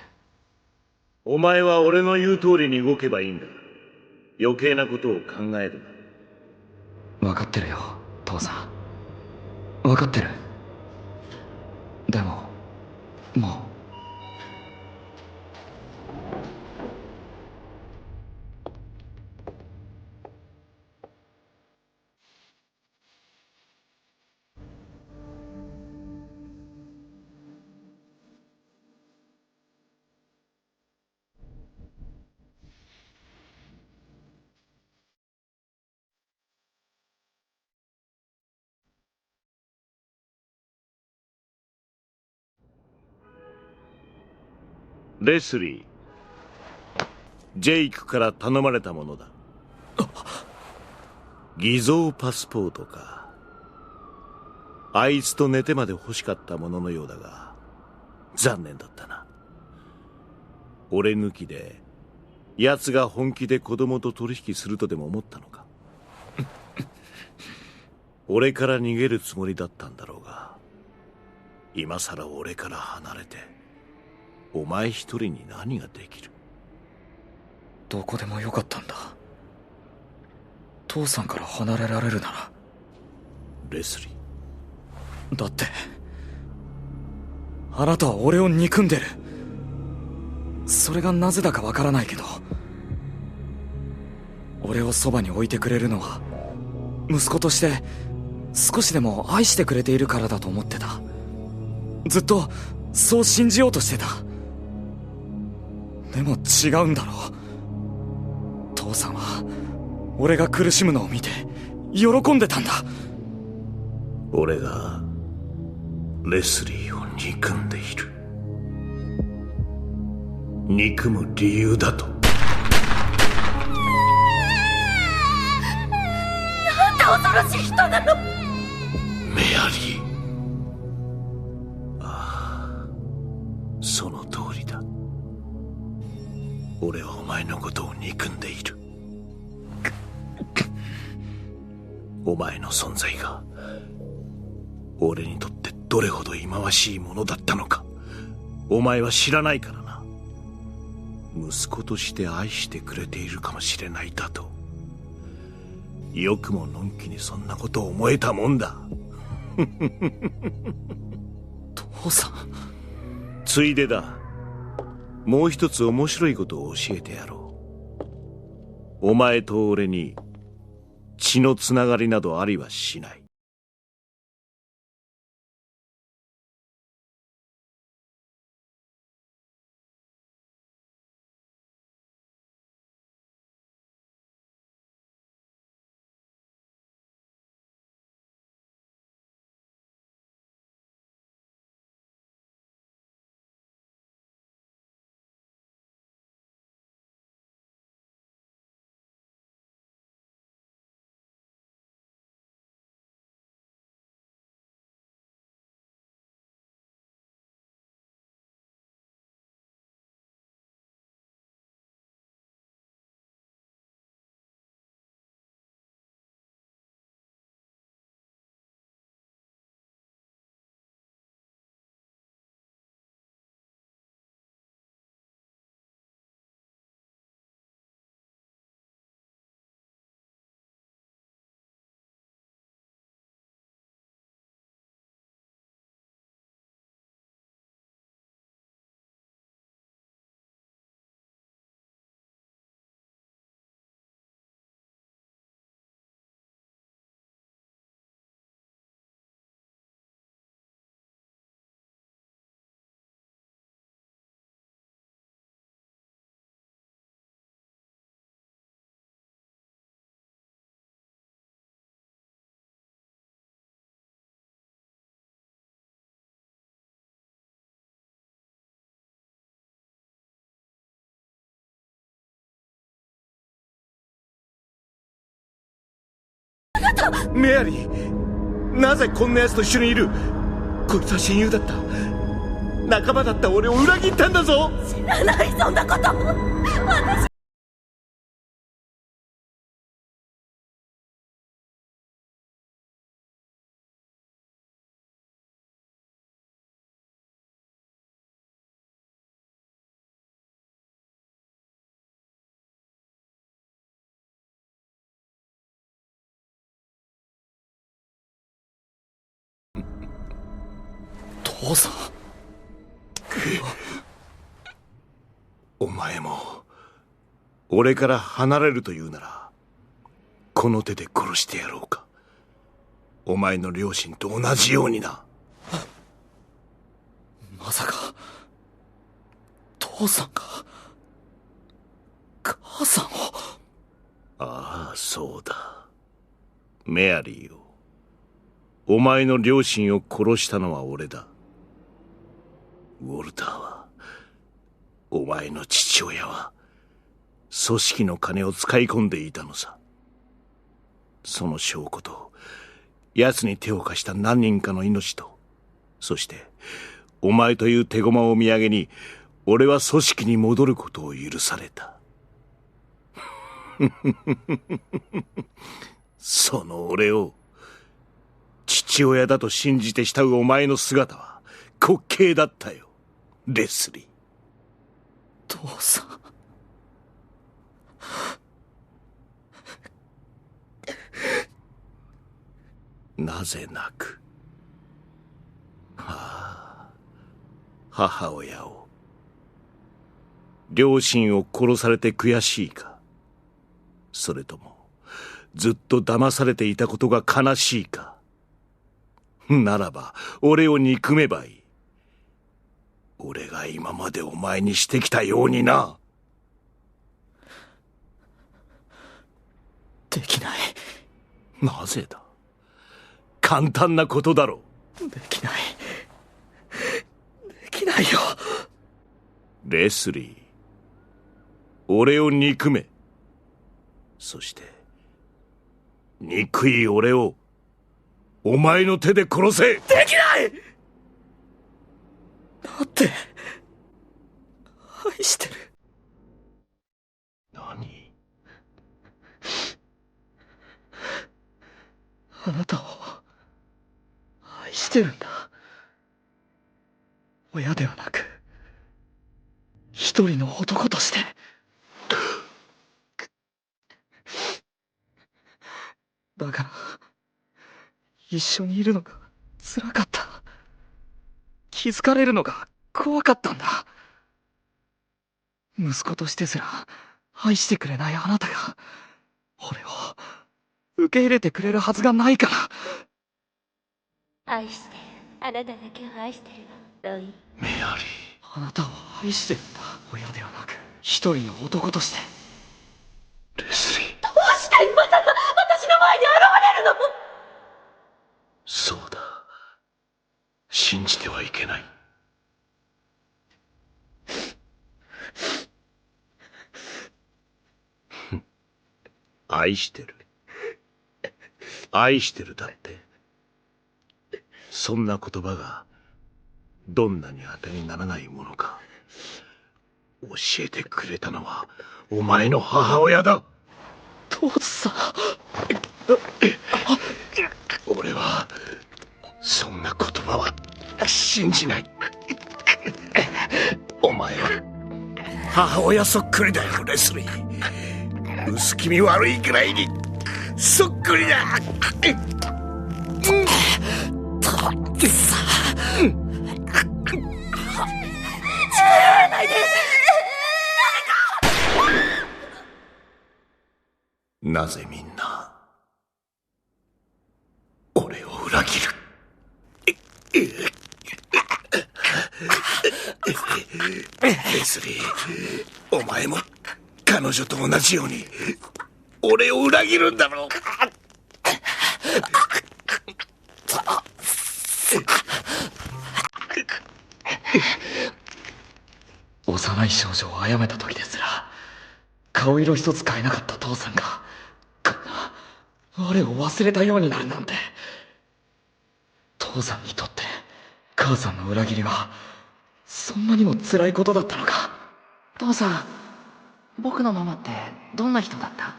お前は俺の言う通りに動けばいいんだ。余計なことを考えるな。分かってるよ、父さん。分かってる。でももう。レスリー、ジェイクから頼まれたものだ。偽造パスポートか。あいつと寝てまで欲しかったもののようだが残念だったな。俺抜きで奴が本気で子供と取引するとでも思ったのか。俺から逃げるつもりだったんだろうが、今さら俺から離れてお前一人に何ができる。どこでもよかったんだ。父さんから離れられるなら。レスリー、だってあなたは俺を憎んでる。それがなぜだかわからないけど、俺をそばに置いてくれるのは息子として少しでも愛してくれているからだと思ってた。ずっとそう信じようとしてた。でも違うんだろう。父さんは俺が苦しむのを見て喜んでたんだ。俺がレスリーを憎んでいる。憎む理由だと。なんて恐ろしい人なの。メアリー。ああ、その通りだ。俺はお前のことを憎んでいる。お前の存在が俺にとってどれほど忌まわしいものだったのか、お前は知らないからな。息子として愛してくれているかもしれないだと。よくものんきにそんなことを思えたもんだ。父さん。ついでだ。もう一つ面白いことを教えてやろう。お前と俺に血のつながりなどありはしない。メアリー、なぜこんな奴と一緒にいる？こいつは親友だった。仲間だった俺を裏切ったんだぞ。知らない、そんなこと。私。父さん。お前も俺から離れるというならこの手で殺してやろうか。お前の両親と同じようにな。まさか父さんが母さんを。ああ、そうだ。メアリーよ、お前の両親を殺したのは俺だ。ウォルターは、お前の父親は組織の金を使い込んでいたのさ。その証拠と奴に手を貸した何人かの命と、そしてお前という手駒を土産に俺は組織に戻ることを許された。その俺を父親だと信じて慕うお前の姿は滑稽だったよ、レスリー。父さん。なぜ泣く？はあ、母親を、両親を殺されて悔しいか、それともずっと騙されていたことが悲しいか。ならば俺を憎めばいい。俺が今までお前にしてきたようにな。できない。なぜだ？簡単なことだろう。できない。できないよ。レスリー、俺を憎め。そして憎い俺をお前の手で殺せ。できない！だって愛してる。何？あなたを愛してるんだ。親ではなく人一人の男として。だから一緒にいるのが辛かった。気づかれるのが怖かったんだ。息子としてすら愛してくれないあなたが俺を受け入れてくれるはずがないから。愛してる。あなただけを愛してるわ、ロイ。メアリー。あなたを愛してるんだ。親ではなく一人の男として。レスリー。どうしてまた私の前に現れるの？そうだ。信じてはいけない。愛してる。愛してるだって。そんな言葉がどんなに当てにならないものか教えてくれたのはお前の母親だ。父さん。俺はそんな言葉は信じない。お前は母親そっくりだよ、レスリー。薄気味悪いくらいにそっくりだ。父さん。なぜみんな俺を裏切る？レスリー、お前も彼女と同じように俺を裏切るんだろう。幼い少女を殺めた時ですら顔色一つ変えなかった父さんがこんな我を忘れたようになるなんて。父さんにとって母さんの裏切りはそんなにも辛いことだったのか。父さん、僕のママってどんな人だった？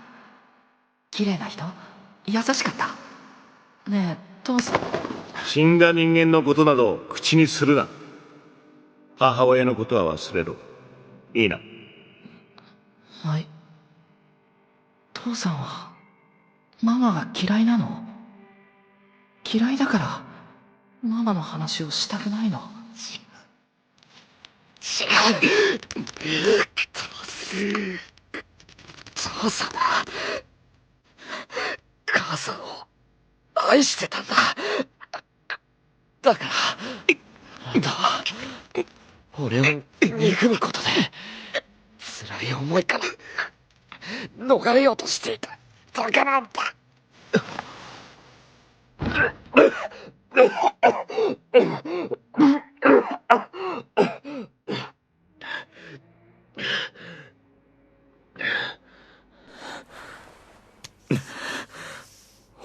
綺麗な人？優しかった？ねえ、父さん。死んだ人間のことなど口にするな。母親のことは忘れろ。いいな。はい。父さんはママが嫌いなの？嫌いだからママの話をしたくないの？違う。父さんは母さんを愛してたんだ。だからあんたは俺を憎むことで辛い思いから逃れようとしていただけなんだ。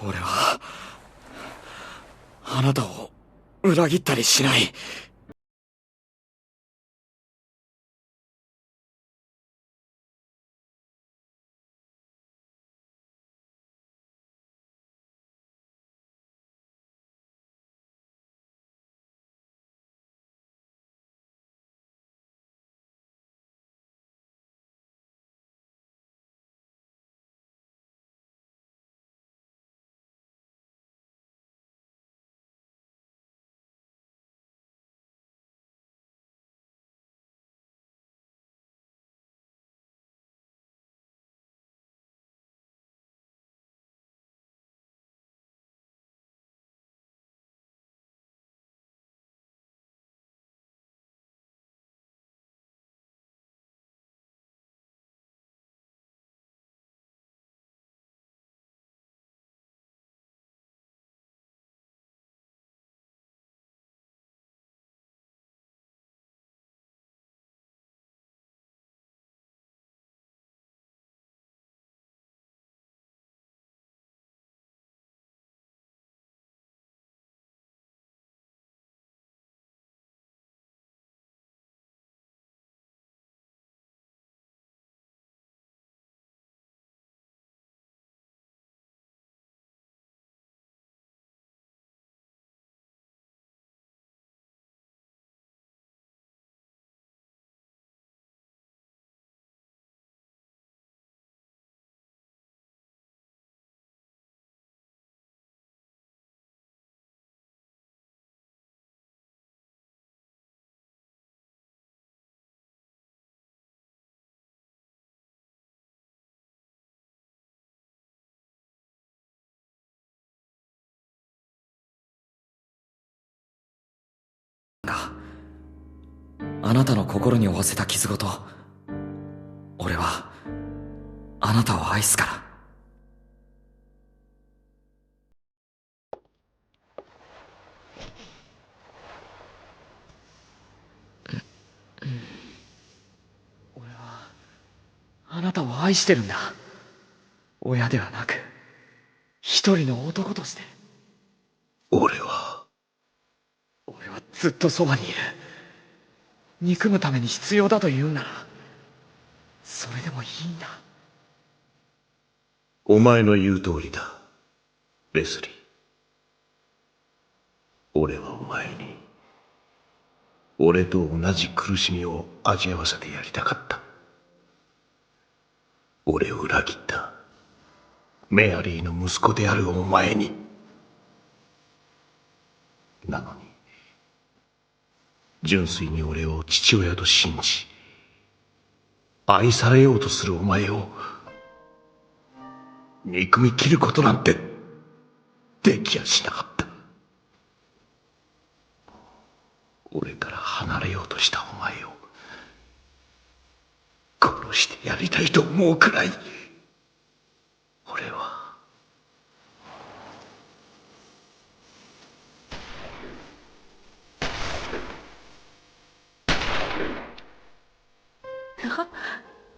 俺はあなたを裏切ったりしない。あなたの心に負わせた傷ごと俺はあなたを愛すから。俺はあなたを愛してるんだ。親ではなく一人の男として。俺はずっとそばにいる。憎むために必要だと言うならそれでもいいんだ。お前の言う通りだ、レスリー。俺はお前に俺と同じ苦しみを味わわせてやりたかった。俺を裏切ったメアリーの息子であるお前に。なのに純粋に俺を父親と信じ愛されようとするお前を憎み切ることなんてできやしなかった。俺から離れようとしたお前を殺してやりたいと思うくらい俺は。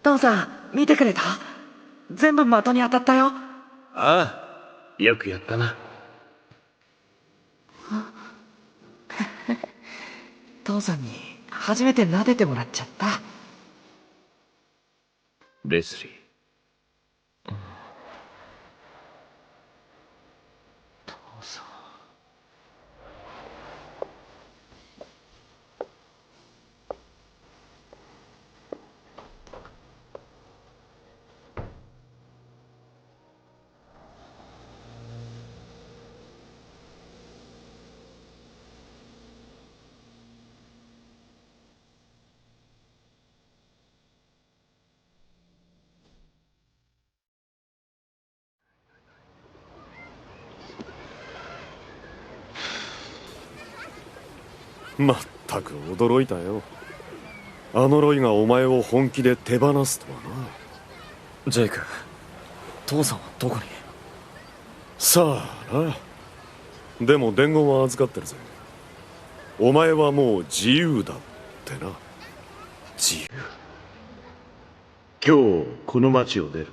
父さん見てくれた？全部的に当たったよ。ああ、よくやったな。父さんに初めて撫でてもらっちゃった。レスリー、父さん。まったく驚いたよ。あのロイがお前を本気で手放すとはな。ジェイク、父さんはどこに？さあな。でも伝言は預かってるぜ。お前はもう自由だってな。自由？今日この町を出る。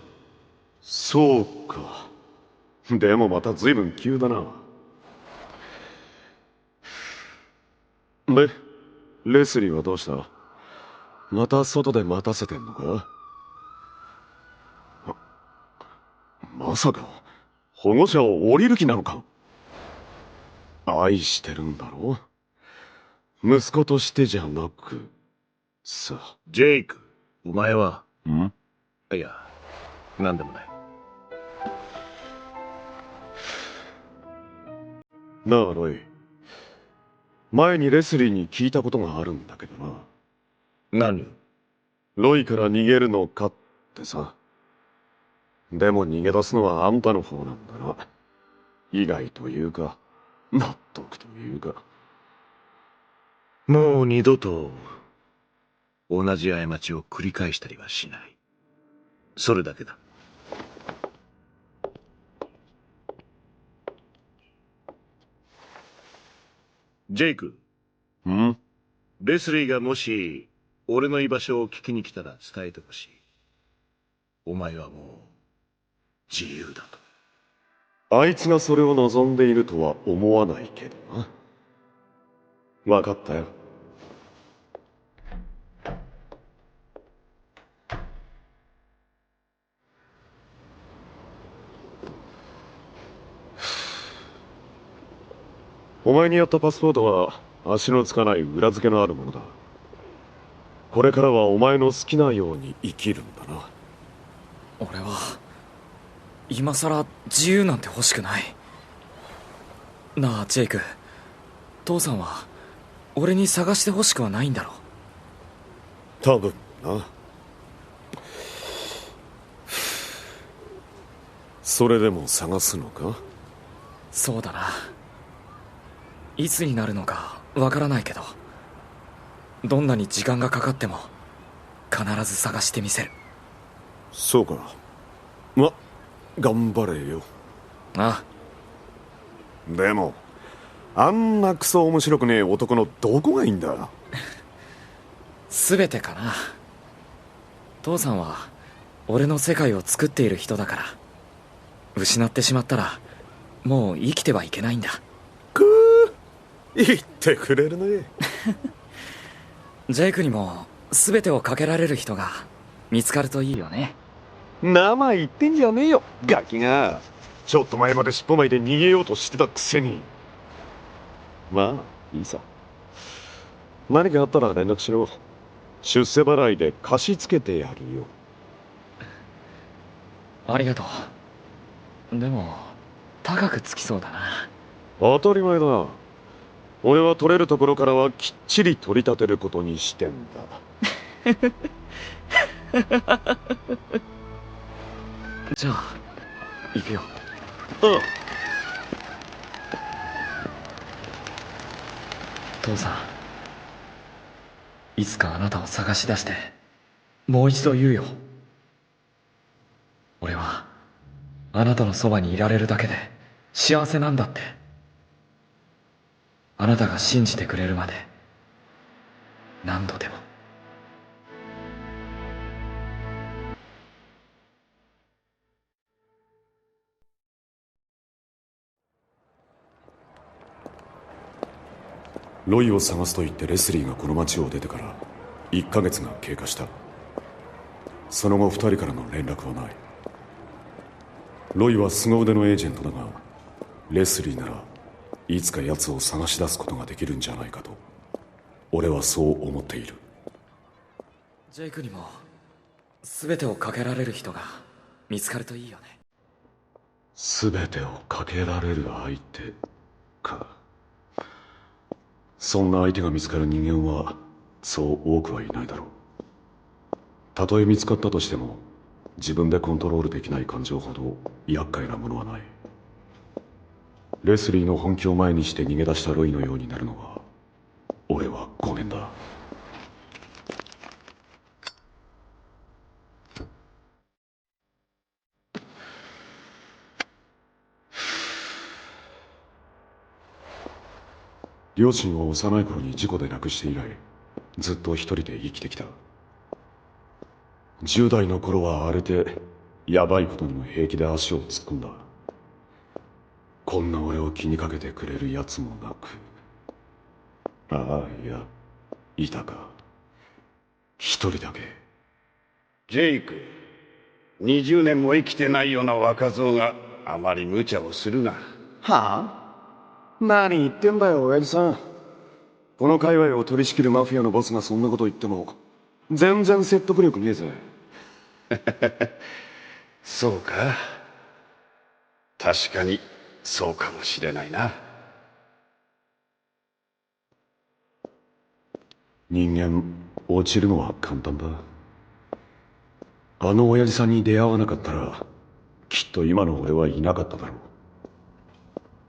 そうか。でもまた随分急だな。で、レスリーはどうした？また外で待たせてんのか？まさか保護者を降りる気なのか？愛してるんだろ？息子としてじゃなくさ。ジェイク、お前は？ん？いや、なんでもない。なあロイ、前にレスリーに聞いたことがあるんだけどな。何？ロイから逃げるのかってさ。でも逃げ出すのはあんたの方なんだな。意外というか納得というか。もう二度と同じ過ちを繰り返したりはしない。それだけだ。ジェイク。ん？レスリーがもし俺の居場所を聞きに来たら伝えてほしい。お前はもう自由だと。あいつがそれを望んでいるとは思わないけどな。わかったよ。お前にやったパスポートは足のつかない裏付けのあるものだ。これからはお前の好きなように生きるんだな。俺は今さら自由なんて欲しくない。なあジェイク、父さんは俺に探して欲しくはないんだろ？多分な。それでも探すのか？そうだな。いつになるのかわからないけど、どんなに時間がかかっても必ず探してみせる。そうか。ま、頑張れよ。ああ。でもあんなクソ面白くねえ男のどこがいいんだ。全てかな。父さんは俺の世界を作っている人だから、失ってしまったらもう生きてはいけないんだ。くー、言ってくれるね。ジェイクにも全てをかけられる人が見つかるといいよね。生言ってんじゃねえよガキが。ちょっと前まで尻尾巻いて逃げようとしてたくせに。まあいいさ。何かあったら連絡しろ。出世払いで貸し付けてやるよ。ありがとう。でも高くつきそうだな。当たり前だ。俺は取れるところからはきっちり取り立てることにしてんだ。じゃあ行くよ。ああ。父さん、いつかあなたを探し出してもう一度言うよ。俺はあなたのそばにいられるだけで幸せなんだって。あなたが信じてくれるまで何度でも。ロイを探すと言ってレスリーがこの町を出てから1ヶ月が経過した。その後2人からの連絡はない。ロイは凄腕のエージェントだが、レスリーならいつか奴を探し出すことができるんじゃないかと俺はそう思っている。ジェイクにも全てをかけられる人が見つかるといいよね。全てをかけられる相手か。そんな相手が見つかる人間はそう多くはいないだろう。たとえ見つかったとしても自分でコントロールできない感情ほど厄介なものはない。レスリーの本気を前にして逃げ出したロイのようになるのは俺はごめんだ。両親を幼い頃に事故で亡くして以来ずっと一人で生きてきた。10代の頃は荒れてヤバいことにも平気で足を突っ込んだ。こんな俺を気にかけてくれるやつもなく、ああいやいたか、一人だけ。ジェイク、20年も生きてないような若造があまり無茶をするな。はあ？何言ってんだよ親父さん。この界隈を取り仕切るマフィアのボスがそんなこと言っても全然説得力ねえぜ。そうか。確かにそうかもしれないな。人間落ちるのは簡単だ。あの親父さんに出会わなかったらきっと今の俺はいなかっただろう。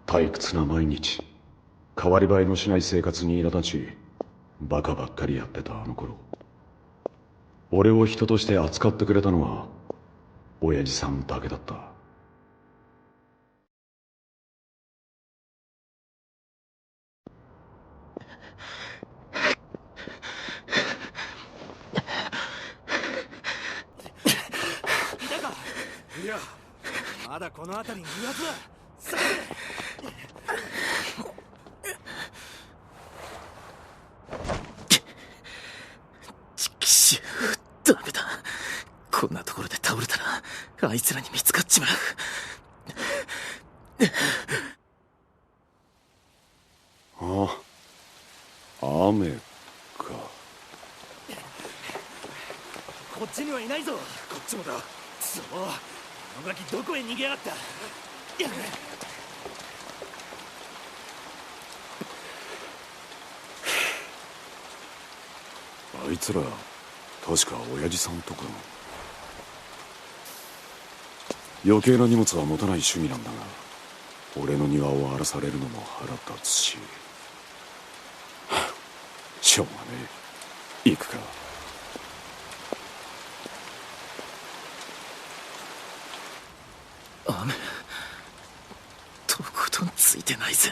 退屈な毎日、変わり映えのしない生活に苛立ちバカばっかりやってたあの頃、俺を人として扱ってくれたのは親父さんだけだった。いや、まだこの辺りにいるはずだ。ちくしゅう、ダメだ。こんなところで倒れたらあいつらに見つかっちまう。ああ、雨か。こっちにはいないぞ。こっちもだ。そう、あのガキどこへ逃げやがった。あいつら確か親父さんとかの。余計な荷物は持たない趣味なんだが、俺の庭を荒らされるのも腹立つし、しょうがねえ。行くか。雨とことんついてないぜ。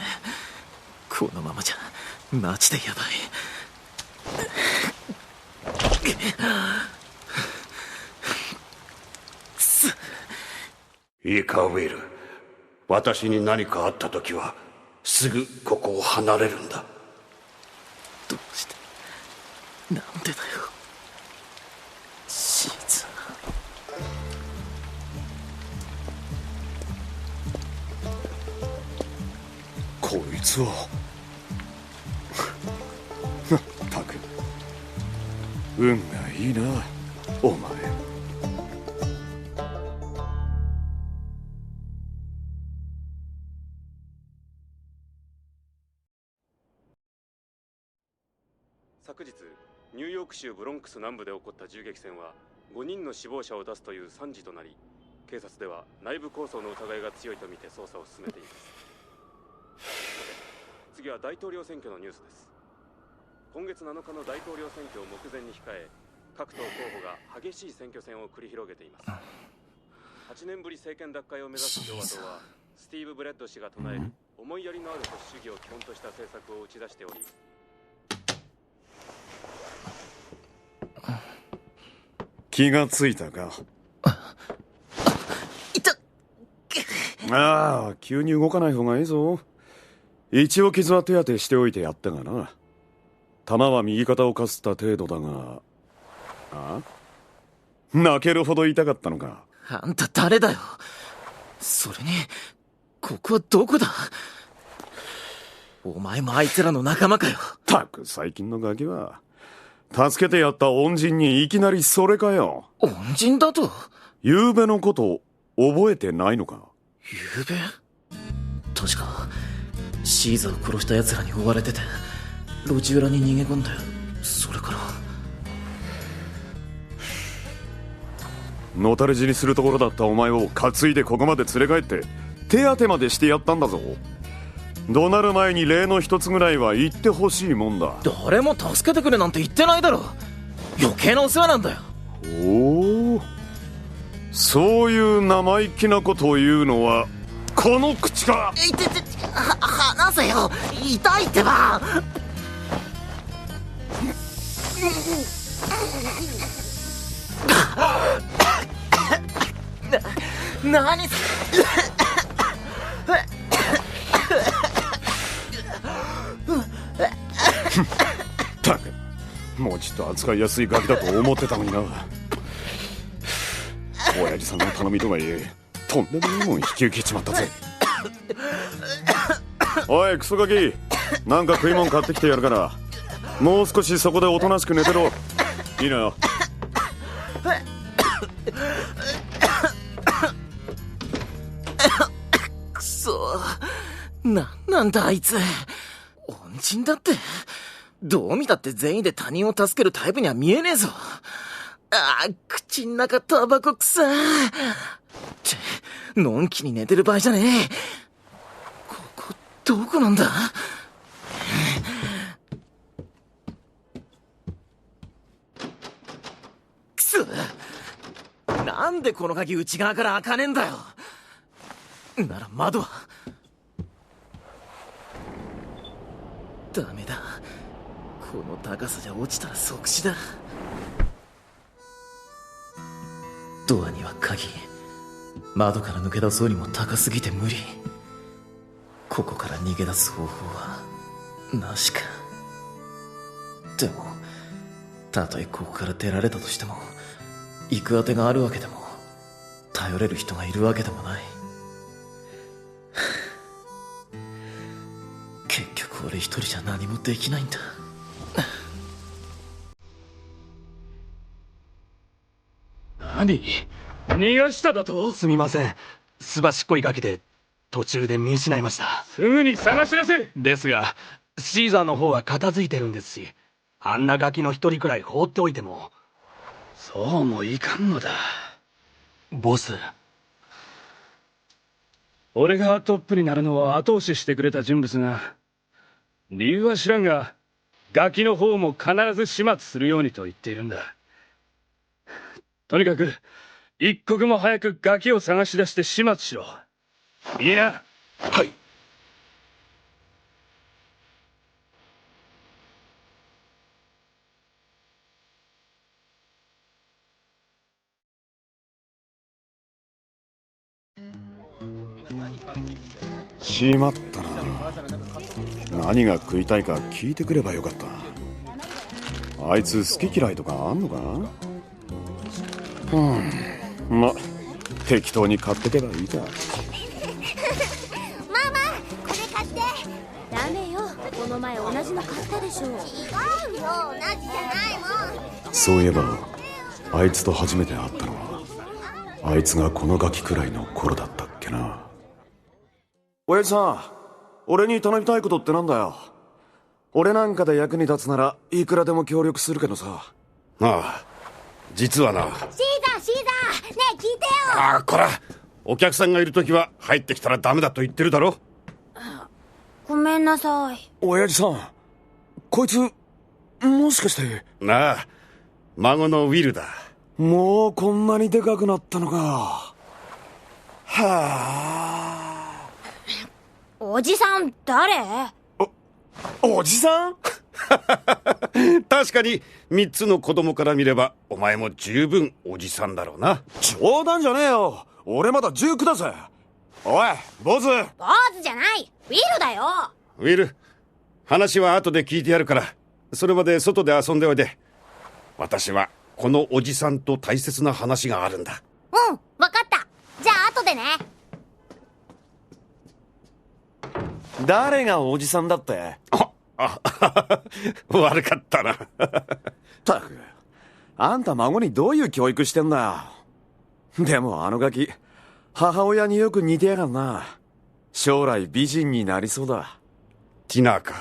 このままじゃマジでやばい。いいかウィル、私に何かあった時はすぐここを離れるんだ。どうしてなんでだよシーザこいつはまったく運がいいなお前。昨日ニューヨーク州ブロンクス南部で起こった銃撃戦は5人の死亡者を出すという惨事となり、警察では内部抗争の疑いが強いとみて捜査を進めています。次は大統領選挙のニュースです。今月7日の大統領選挙を目前に控え、各党候補が激しい選挙戦を繰り広げています。8年ぶり政権奪回を目指す共和党はスティーブ・ブレッド氏が唱える思いやりのある保守主義を基本とした政策を打ち出しており、気がついたか。ああ、急に動かない方がいいぞ。一応傷は手当てしておいてやったがな。弾は右肩をかすった程度だが。あ？泣けるほど痛かったのか。あんた誰だよ。それにここはどこだ。お前もあいつらの仲間かよ。たく最近のガキは助けてやった恩人にいきなりそれかよ。恩人だと？昨べのこと覚えてないのか。昨べ？確かシーザを殺した奴らに追われてて路地裏に逃げ込んで、それからのたれ死にするところだったお前を担いでここまで連れ帰って手当てまでしてやったんだぞ。怒鳴る前に礼の一つぐらいは言ってほしいもんだ。誰も助けてくれなんて言ってないだろ。余計なお世話なんだよ。おお、そういう生意気なことを言うのはこの口か。離せよ、痛いってば。何ったく、もうちょっと扱いやすいガキだと思ってたのにな。親父さんの頼みとはいえとんでもないもん引き受けちまったぜ。おいクソガキ、なんか食い物買ってきてやるからもう少しそこでおとなしく寝てろ。いいな。くそ、なんだあいつ。恩人だって。どう見たって全員で他人を助けるタイプには見えねえぞ。ああ、口ん中タバコ臭ーって、のんきに寝てる場合じゃねえ。ここどこなんだ。くそ、なんでこの鍵内側から開かねえんだよ。なら窓は。ダメだ、この高さじゃ落ちたら即死だ。ドアには鍵、窓から抜け出そうにも高すぎて無理。ここから逃げ出す方法はなしか。でもたとえここから出られたとしても行く当てがあるわけでも頼れる人がいるわけでもない。結局俺一人じゃ何もできないんだ。何？逃がしただと？すみません、すばしっこいガキで途中で見失いました。すぐに探し出せ。ですがシーザーの方は片付いてるんですし、あんなガキの一人くらい放っておいても。そうもいかんのだボス。俺がトップになるのを後押ししてくれた人物が、理由は知らんがガキの方も必ず始末するようにと言っているんだ。とにかく一刻も早くガキを探し出して始末しろ。いいな。はい。しまったな。何が食いたいか聞いてくればよかった。あいつ好き嫌いとかあんのか？ま、適当に買ってけばいいか。ママ、これ買って。ダメよ、この前同じの買ったでしょ。違うよ、同じじゃないもん。そういえばあいつと初めて会ったのはあいつがこのガキくらいの頃だったっけな。親父さん、俺に頼みたいことってなんだよ。俺なんかで役に立つならいくらでも協力するけどさ。ああ、実はな。シーザー、ねえ聞いてよ。ああ、こら、お客さんがいるときは入ってきたらダメだと言ってるだろ。ごめんなさい。親父さん、こいつもしかして。なあ、孫のウィルだ。もうこんなにでかくなったのか。はあ。おじさん誰？おじさん確かに3つの子供から見ればお前も十分おじさんだろうな。冗談じゃねえよ、俺まだ19だぜ。おい坊主。坊主じゃない、ウィルだよ。ウィル、話は後で聞いてやるから、それまで外で遊んでおいで。私はこのおじさんと大切な話があるんだ。うん、わかった。じゃあ後でね。誰がおじさんだって？悪かったな。ったく、あんた孫にどういう教育してんだよ。でもあのガキ、母親によく似てやがんな。将来美人になりそうだ。ティナーか。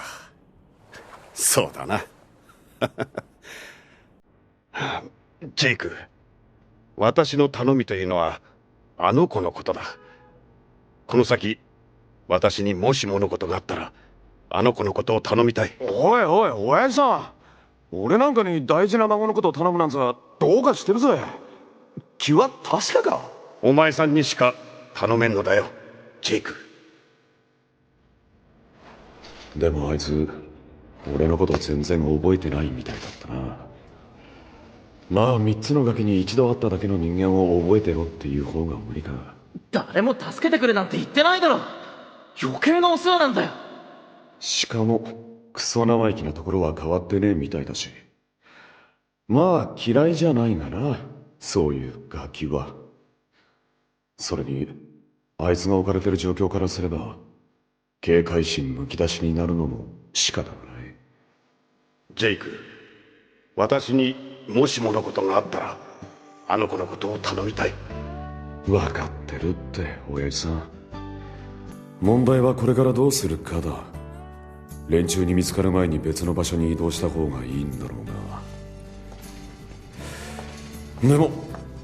そうだな。ジェイク、私の頼みというのはあの子のことだ。この先私にもしものことがあったらあの子のことを頼みたい。おいおい、親父さん、俺なんかに大事な孫のことを頼むなんざどうかしてるぜ。気は確かか？お前さんにしか頼めんのだよ、ジェイク。でもあいつ俺のこと全然覚えてないみたいだったな。まあ3つのガキに一度会っただけの人間を覚えてろっていう方が無理か。誰も助けてくれなんて言ってないだろ。余計なお世話なんだよ。しかもクソ生意気なところは変わってねえみたいだし。まあ嫌いじゃないがな、そういうガキは。それにあいつが置かれてる状況からすれば警戒心むき出しになるのも仕方がない。ジェイク、私にもしものことがあったらあの子のことを頼みたい。分かってるって親父さん。問題はこれからどうするかだ。連中に見つかる前に別の場所に移動した方がいいんだろうが。でも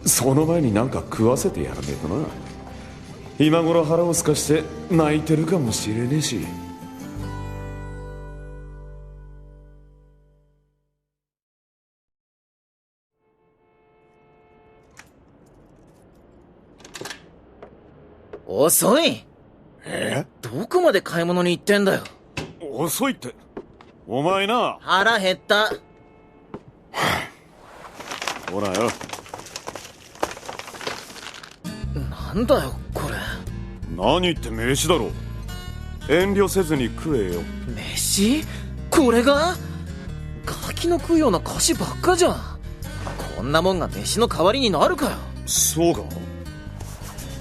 その前になんか食わせてやらねえとな。今頃腹をすかして泣いてるかもしれねえし。遅い。どこまで買い物に行ってんだよ。遅いってお前な。腹減った。ほらよ。なんだよこれ。何って飯だろ。遠慮せずに食えよ。飯？これが？ガキの食うような菓子ばっかじゃん。こんなもんが飯の代わりになるかよ。そうか。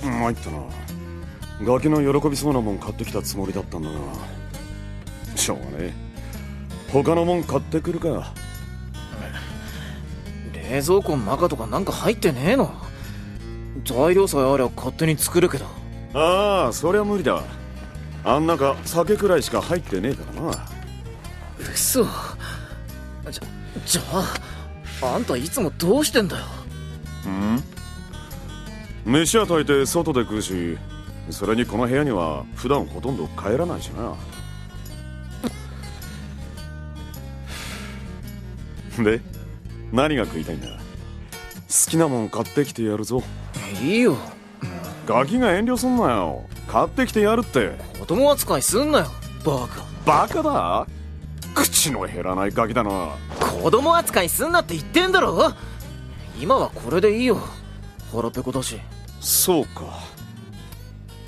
参ったな。ガキの喜びそうなもん買ってきたつもりだったんだが、しょうがねえ。他のもん買ってくるか。冷蔵庫の中とかなんか入ってねえの？材料さえあれば勝手に作るけど。ああ、そりゃ無理だ。あん中酒くらいしか入ってねえからな。嘘。じゃああんたいつもどうしてんだよ。飯は炊いて外で食うし、それにこの部屋には普段ほとんど帰らないしな。で何が食いたいんだ。好きなもん買ってきてやるぞ。いいよ。ガキが遠慮すんなよ。買ってきてやるって。子供扱いすんなよバカ。バカだ。口の減らないガキだな。子供扱いすんなって言ってんだろ。今はこれでいいよ。腹ペコだし。そうか、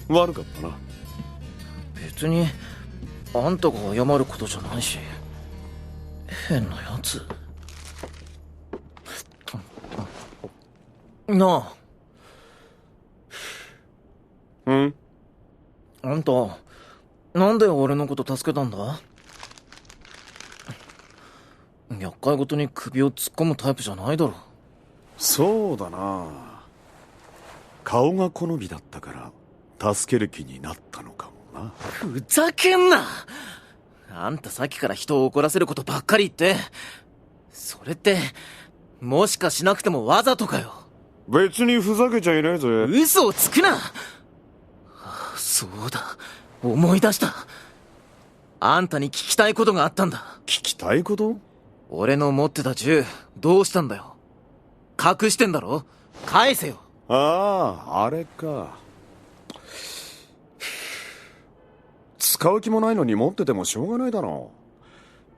悪かったな。別にあんたが謝ることじゃないし。変なやつ。なあ。ん？あんたなんで俺のこと助けたんだ。厄介ごとに首を突っ込むタイプじゃないだろ。そうだな、顔が好みだったから助ける気になったのかもな。ふざけんな。あんたさっきから人を怒らせることばっかり言って、それってもしかしなくてもわざとかよ。別にふざけちゃいないぜ。嘘をつくな。そうだ、思い出した。あんたに聞きたいことがあったんだ。聞きたいこと？俺の持ってた銃どうしたんだよ。隠してんだろ。返せよ。ああ、あれか。使う気もないのに持っててもしょうがないだろ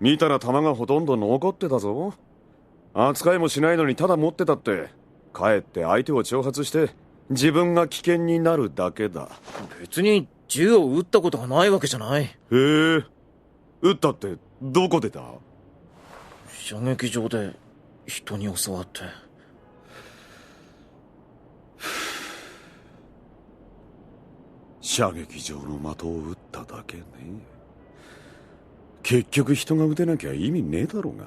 う。見たら弾がほとんど残ってたぞ。扱いもしないのにただ持ってたってかえって相手を挑発して自分が危険になるだけだ。別に銃を撃ったことがないわけじゃない。へえ、撃ったってどこでだ？射撃場で人に教わって。射撃場の的を撃っただけね。結局人が撃てなきゃ意味ねえだろうが。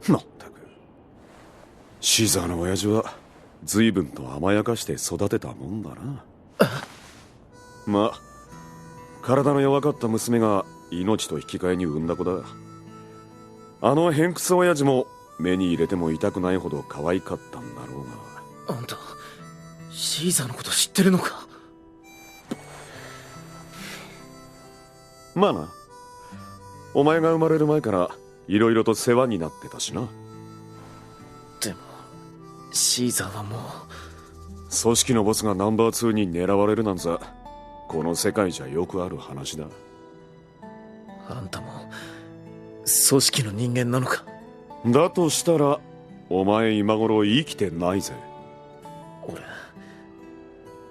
まったくシザーの親父は随分と甘やかして育てたもんだな。まあ体の弱かった娘が命と引き換えに産んだ子だ。あの偏屈親父も目に入れても痛くないほど可愛かったんだろうが。あんたシーザーのこと知ってるのか？まあな、お前が生まれる前から色々と世話になってたしな。でもシーザーはもう。組織のボスがナンバー2に狙われるなんざこの世界じゃよくある話だ。あんたも組織の人間なのか？だとしたらお前今頃生きてないぜ。俺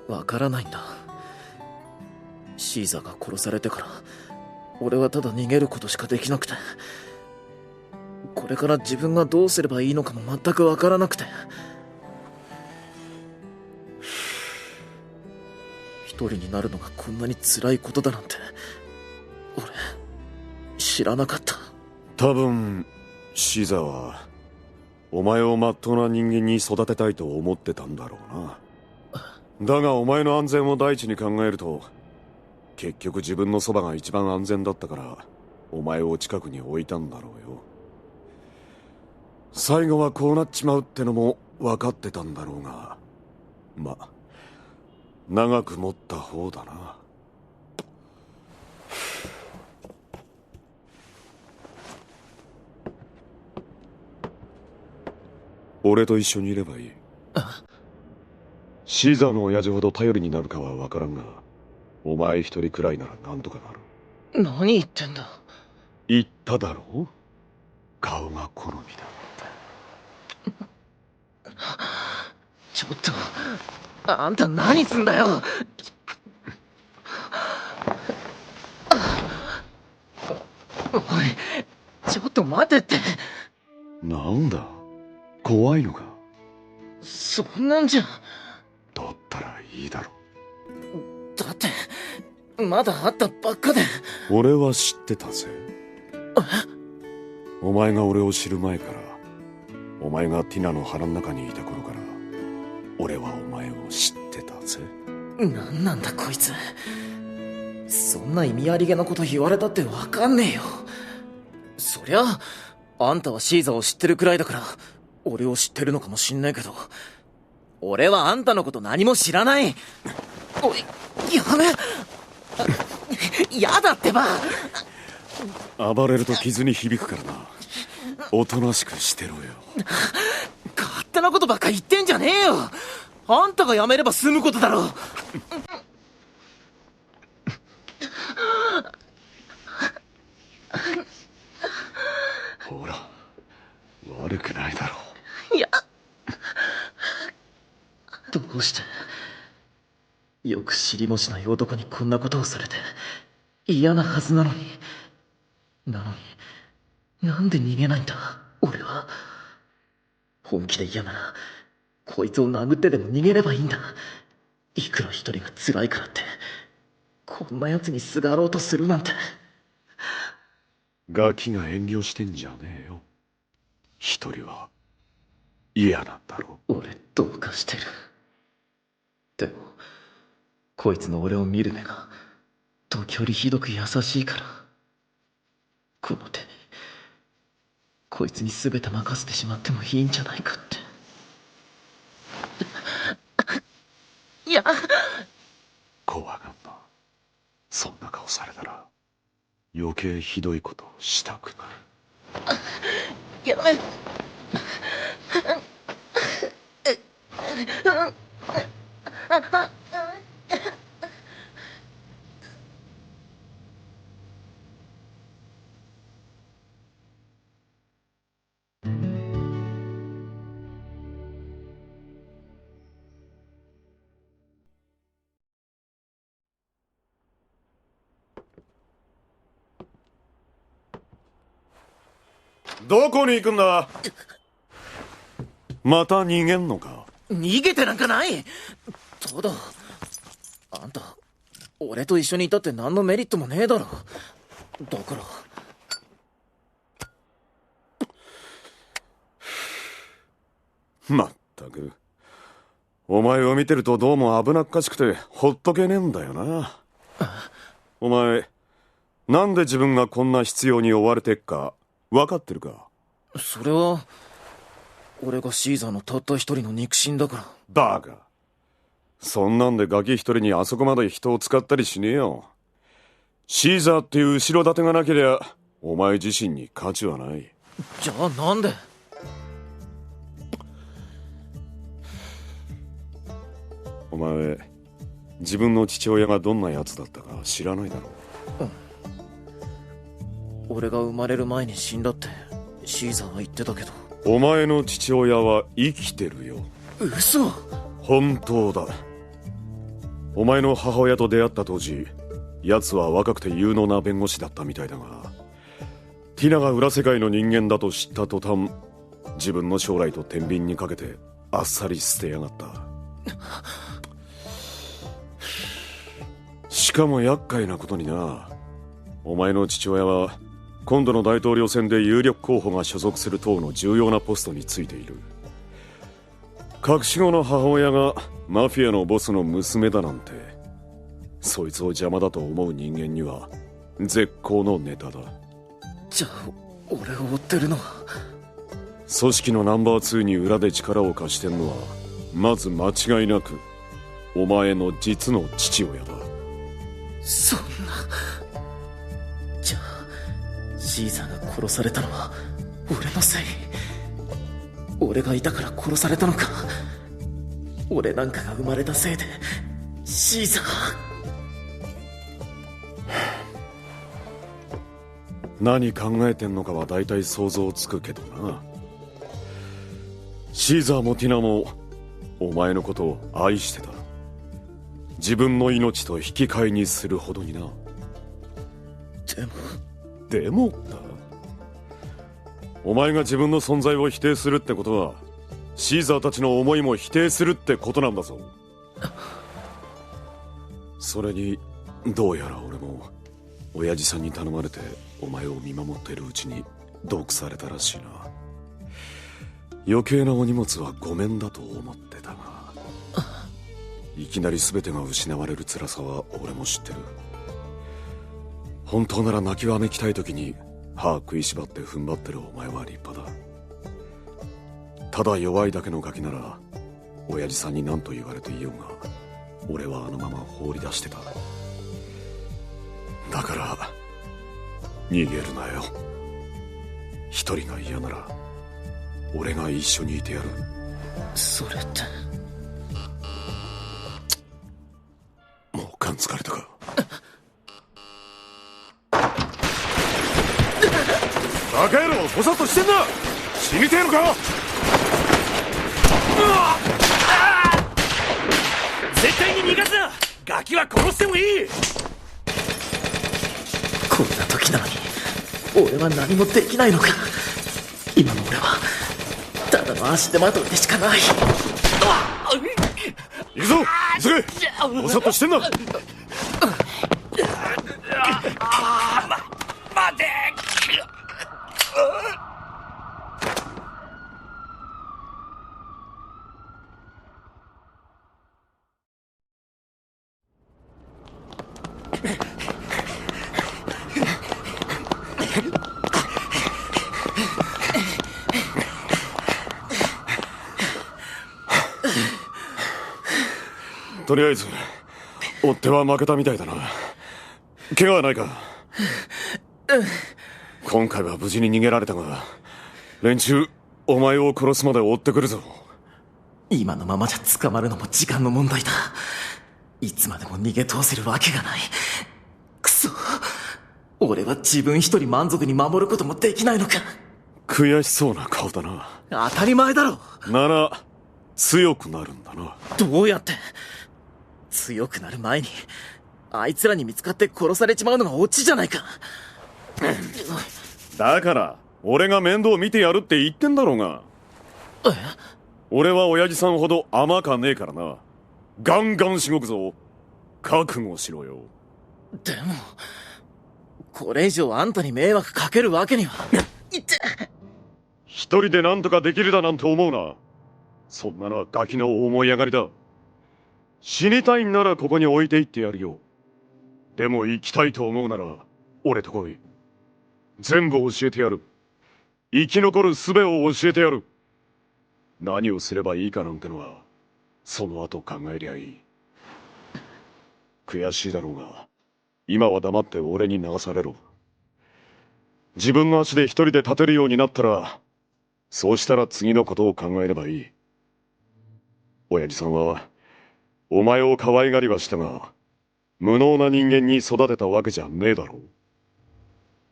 わからないんだ。シーザーが殺されてから俺はただ逃げることしかできなくて、これから自分がどうすればいいのかも全くわからなくて。一人になるのがこんなに辛いことだなんて俺知らなかった。多分シザはお前をまっとうな人間に育てたいと思ってたんだろうな。だがお前の安全を第一に考えると結局自分のそばが一番安全だったからお前を近くに置いたんだろうよ。最後はこうなっちまうってのも分かってたんだろうが、まあ長く持った方だな。俺と一緒にいればいい。シーザーの親父ほど頼りになるかは分からんが、お前一人くらいならなんとかなる。何言ってんだ。言っただろう、顔が好みだって。ちょっとあんた何すんだよ。おいちょっと待てって。なんだ怖いのか？そんなんじゃ。だったらいいだろ。だってまだ会ったばっかで。俺は知ってたぜ。お前が俺を知る前から、お前がティナの腹の中にいた頃から俺はお前を知ってたぜ。なんなんだこいつ。そんな意味ありげなこと言われたってわかんねえよ。そりゃあんたはシーザーを知ってるくらいだから俺を知ってるのかもしんないけど、俺はあんたのこと何も知らない。おいやめ。やだってば。暴れると傷に響くからな。おとなしくしてろよ。勝手なことばっか言ってんじゃねえよ。あんたがやめれば済むことだろ。ほら、悪くないだろいや、どうしてよく知りもしない男にこんなことをされて嫌なはずなのに。なんで逃げないんだ俺は。本気で嫌ならこいつを殴ってでも逃げればいいんだ。いくら一人が辛いからってこんな奴にすがろうとするなんて。ガキが遠慮してんじゃねえよ。一人は嫌なんだろ。俺どうかしてる。でもこいつの俺を見る目が時折ひどく優しいから、この手こいつに全て任せてしまってもいいんじゃないかって。いや、怖がんな。そんな顔されたら余計ひどいことをしたくなる。やめ。どこに行くんだ。また逃げんのか。逃げてなんかない。ただあんた俺と一緒にいたって何のメリットもねえだろ。だからまったく、お前を見てるとどうも危なっかしくてほっとけねえんだよな。お前なんで自分がこんな必要に追われてっか分かってるか。それは俺がシーザーのたった一人の肉親だから。バカ、そんなんでガキ一人にあそこまで人を使ったりしねえよ。シーザーっていう後ろ盾がなけりゃお前自身に価値はない。じゃあなんで。お前自分の父親がどんなやつだったか知らないだろう。俺が生まれる前に死んだってシーザーは言ってたけど。お前の父親は生きてるよ。嘘。本当だ。お前の母親と出会った当時、奴は若くて有能な弁護士だったみたいだが、ティナが裏世界の人間だと知った途端、自分の将来と天秤にかけてあっさり捨てやがった。しかも厄介なことにな、お前の父親は今度の大統領選で有力候補が所属する党の重要なポストについている。隠し子の母親がマフィアのボスの娘だなんて、そいつを邪魔だと思う人間には絶好のネタだ。じゃあ俺を追ってるのは組織のナンバー2に裏で力を貸してんのはまず間違いなくお前の実の父親だ。そんな。じゃあシーザーが殺されたのは俺のせい。俺がいたから殺されたのか。俺なんかが生まれたせいでシーザー。何考えてんのかは大体想像つくけどな。シーザーもティナもお前のことを愛してた。自分の命と引き換えにするほどにな。でもだ。お前が自分の存在を否定するってことはシーザーたちの思いも否定するってことなんだぞ。それにどうやら俺も親父さんに頼まれてお前を見守っているうちに毒されたらしいな。余計なお荷物はごめんだと思ってたが、いきなり全てが失われる辛さは俺も知ってる。本当なら泣きわめきたい時に歯食いしばって踏ん張ってるお前は立派だ。ただ弱いだけのガキなら親父さんに何と言われていようが俺はあのまま放り出してた。だから逃げるなよ。一人が嫌なら俺が一緒にいてやる。それってもう感づかれたか。バカ野郎、ぼさっとしてんな。死にてえのか。絶対に逃がすな。ガキは殺してもいい。こんな時なのに俺は何もできないのか。今の俺はただの足手まといでしかない。行くぞ、急げ。ぼさっとしてんな。待て。とりあえず追っ手は負けたみたいだな。怪我はないか。今回は無事に逃げられたが、連中お前を殺すまで追ってくるぞ。今のままじゃ捕まるのも時間の問題だ。いつまでも逃げ通せるわけがない。くそ、俺は自分一人満足に守ることもできないのか。悔しそうな顔だな。当たり前だろ。なら強くなるんだな。どうやって。強くなる前にあいつらに見つかって殺されちまうのがオチじゃないか。だから俺が面倒見てやるって言ってんだろうが。俺は親父さんほど甘かねえからな。ガンガンしごくぞ。覚悟しろよ。でもこれ以上あんたに迷惑かけるわけには。一人で何とかできるだなんて思うな。そんなのはガキの思い上がりだ。死にたいんならここに置いていってやるよ。でも生きたいと思うなら俺と来い。全部教えてやる。生き残る術を教えてやる。何をすればいいかなんてのはその後考えりゃいい。悔しいだろうが今は黙って俺に流されろ。自分の足で一人で立てるようになったら、そうしたら次のことを考えればいい。親父さんはお前を可愛がりはしたが、無能な人間に育てたわけじゃねえだろう。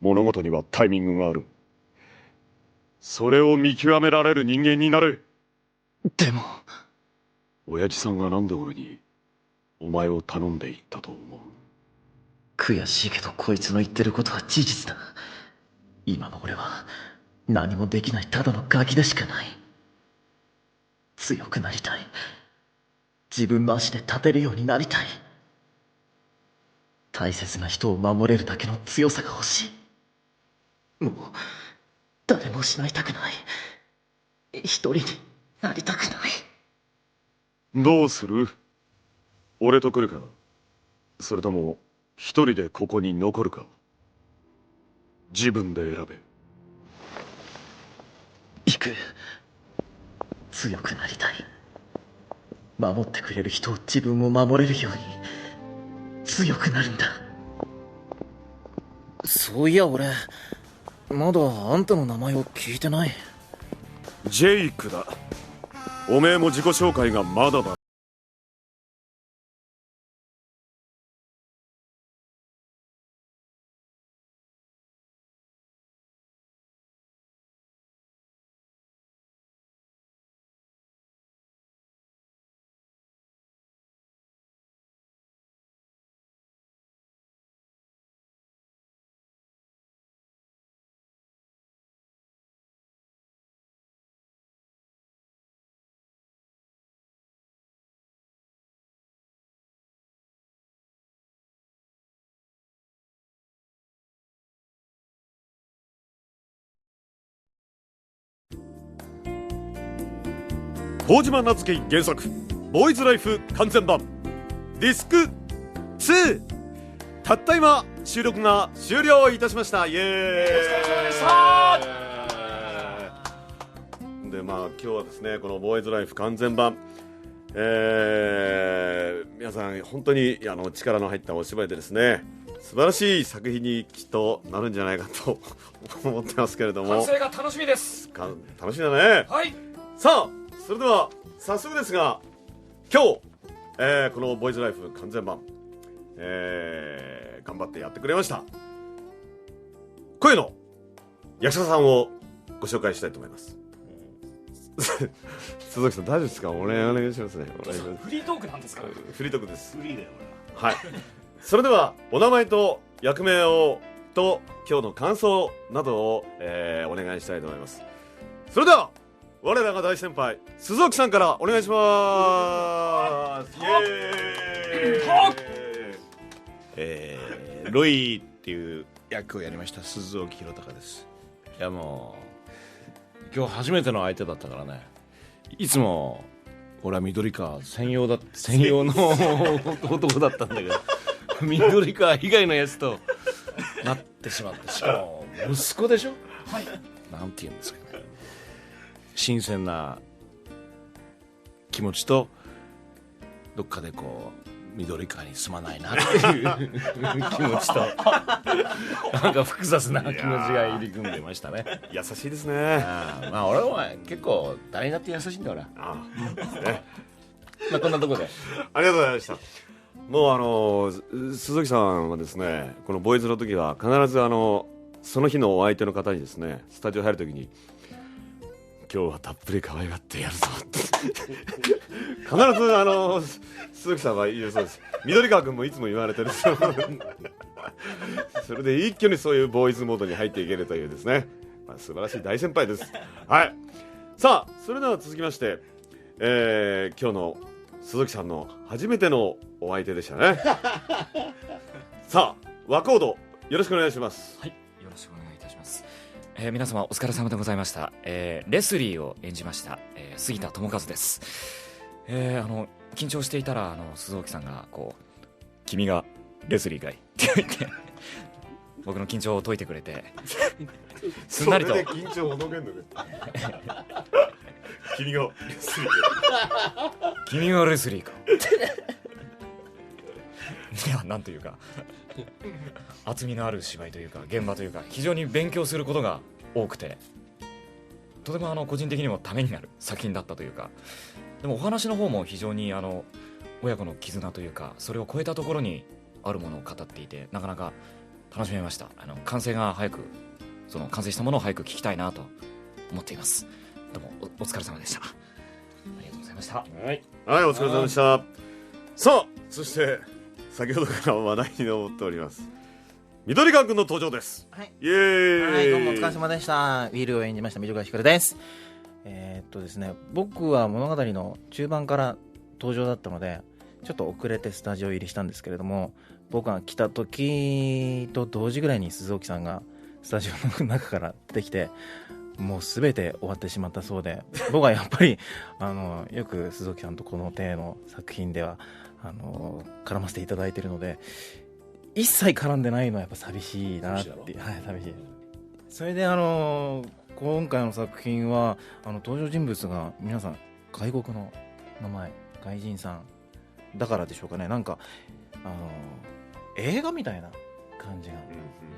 物事にはタイミングがある。それを見極められる人間になれ。でも親父さんがなんで俺にお前を頼んでいったと思う。悔しいけどこいつの言ってることは事実だ。今の俺は何もできないただのガキでしかない。強くなりたい。自分の足で立てるようになりたい。大切な人を守れるだけの強さが欲しい。もう誰も失いたくない。一人になりたくない。どうする？俺と来るか、それとも一人でここに残るか。自分で選べ。行く。強くなりたい。守ってくれる人を自分を守れるように強くなるんだ。そういや俺まだあんたの名前を聞いてない。ジェイクだ。おめえも自己紹介がまだだ。麹島名付け原作ボーイズライフ完全版ディスク2、たった今収録が終了いたしました。イエーイ。お疲れ様でした。でまあ今日はですねこのボーイズライフ完全版、皆さん本当に力の入ったお芝居でですね、素晴らしい作品にきっとなるんじゃないかと思ってますけれども、完成が楽しみです。楽しみだね。はい。さあそれでは早速ですが、今日、このボーイズライフ完全版、頑張ってやってくれました声の役者さんをご紹介したいと思います。鈴木さん大丈夫ですか？お願いしますね。フリートークなんですか？フリートークです。フリーだよはい。それではお名前と役名をと今日の感想などを、お願いしたいと思います。それでは我らが大先輩鈴木さんからお願いします。イエーイ。ロイっていう役をやりました鈴木宏隆です。いやもう今日初めての相手だったからね。いつも俺は緑川専用の男だったんだけど、緑川以外のやつとなってしまって、しかも息子でしょ。はい。なんて言うんですかね、新鮮な気持ちとどっかでこう緑川に住まないなっていう気持ちとなんか複雑な気持ちが入り組んでましたね。優しいですね。まあ俺は結構誰にだって優しいんだから。まあこんなとこでありがとうございました。もう鈴木さんはですね、このボーイズの時は必ずその日のお相手の方にですね、スタジオ入る時に今日はたっぷり可愛がってやるぞって必ず鈴木さんは言うそうです。緑川君もいつも言われてるそうそれで一挙にそういうボーイズモードに入っていけるというですね、素晴らしい大先輩です。はい。さあそれでは続きまして、今日の鈴木さんの初めてのお相手でしたね。さあ和コードよろしくお願いします。はい、よろしくお願いいたします。皆様お疲れ様でございました。レスリーを演じました、杉田智和です。緊張していたら鈴木さんがこう君がレスリーかいって言って僕の緊張を解いてくれてすんなりとそれで緊張をほどけんのか君がレスリー君がレスリーかいやなんというか厚みのある芝居というか現場というか非常に勉強することが多くて、とても個人的にもためになる作品だったというか、でもお話の方も非常に親子の絆というかそれを超えたところにあるものを語っていて、なかなか楽しめました。完成したものを早く聞きたいなと思っています。どうも お疲れ様でした。ありがとうございました。はい、はい、お疲れ様でした。さあそして先ほどから話題に上っております緑川君の登場です。はい、イエーイ。はい、どうもお疲れ様でした。ウィルを演じました緑川光です。ですね、僕は物語の中盤から登場だったのでちょっと遅れてスタジオ入りしたんですけれども、僕が来た時と同時ぐらいに鈴木さんがスタジオの中から出てきて、もう全て終わってしまったそうで、僕はやっぱりよく鈴木さんとこの手の作品では絡ませていただいているので、一切絡んでないのはやっぱ寂しいなって。はい、寂しい。それで今回の作品は登場人物が皆さん外国の名前、外人さんだからでしょうかね。なんか映画みたいな感じが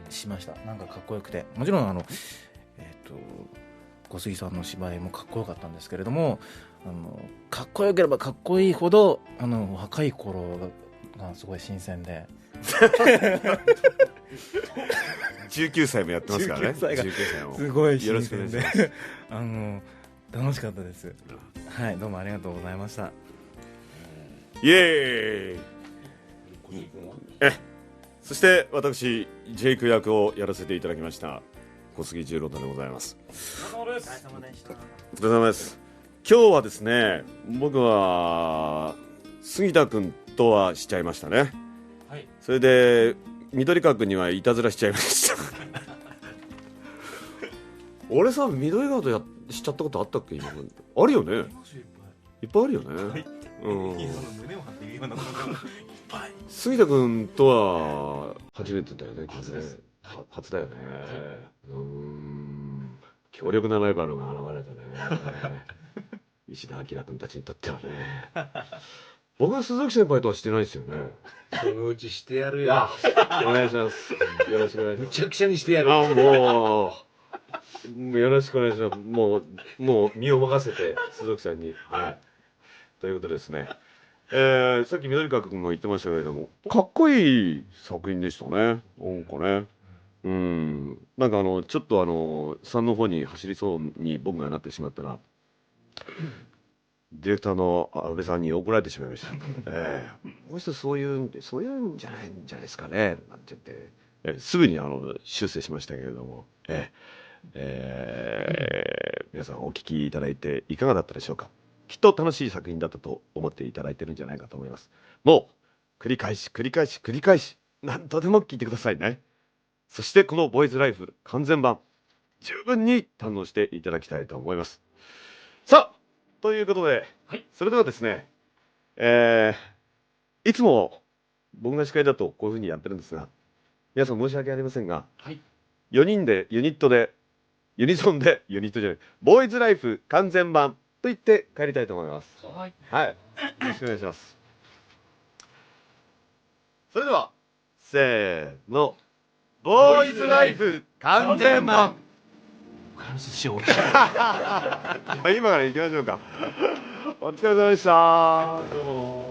しました。なんかかっこよくて、もちろん小杉さんの芝居もかっこよかったんですけれども、かっこよければかっこいいほど若い頃がすごい新鮮で19歳もやってますからね。19歳もすごい新鮮でよろしくお願いします楽しかったです。はい、どうもありがとうございました。イエーイ。そして私ジェイク役をやらせていただきました小杉十郎太でございます。お疲れ様でした。お疲れ様です。今日はですね、僕は杉田君とはしちゃいましたね。はい。それで緑川君にはいたずらしちゃいました俺さ、緑川としちゃったことあったっけ？今あるよね。いっぱいあるよね。はい、うん。胸を張って言うようなことがいっぱい。杉田君とは初めてだよね。初です。初だよね。強力なライバルが現れたね。石田明君たちにとってはね。僕は鈴木先輩とはしてないですよね。そのうちしてやるよ。お願いします。よろしくお願いします。むちゃくちゃにしてやる。もうよろしくお願いします。もう身を任せて鈴木さんに。はい。ということですね。さっき緑川君も言ってましたけれども、かっこいい作品でしたね。なんかね。なんかちょっと3の方に走りそうに僕がなってしまったら、ディレクターの安倍さんに怒られてしまいました。この人そういうんじゃないんじゃないですかね。なんて言って、すぐに修正しましたけれども、皆さんお聞きいただいていかがだったでしょうか。きっと楽しい作品だったと思っていただいてるんじゃないかと思います。もう繰り返し何度でも聞いてくださいね。そしてこのボーイズライフ完全版十分に堪能していただきたいと思います。さあということで、それではですね、いつも僕が司会だとこういうふうにやってるんですが、皆さん申し訳ありませんが、4人でユニソンでボーイズライフ完全版と言って帰りたいと思います。はい、よろしくお願いします。それではせーの、ボーイズライフ完全版。今から行きましょうか。お疲れ様でした。どうも。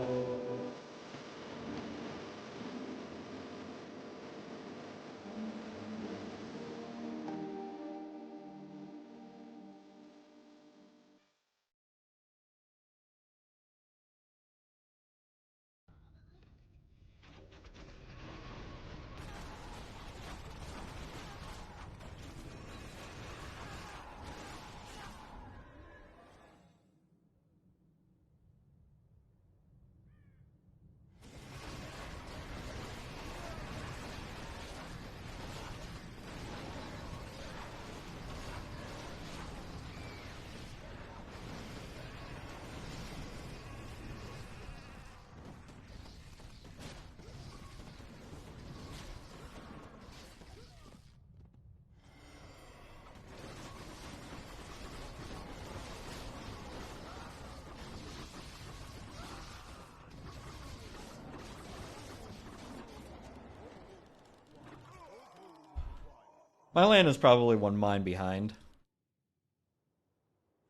My lane is probably one mine behind.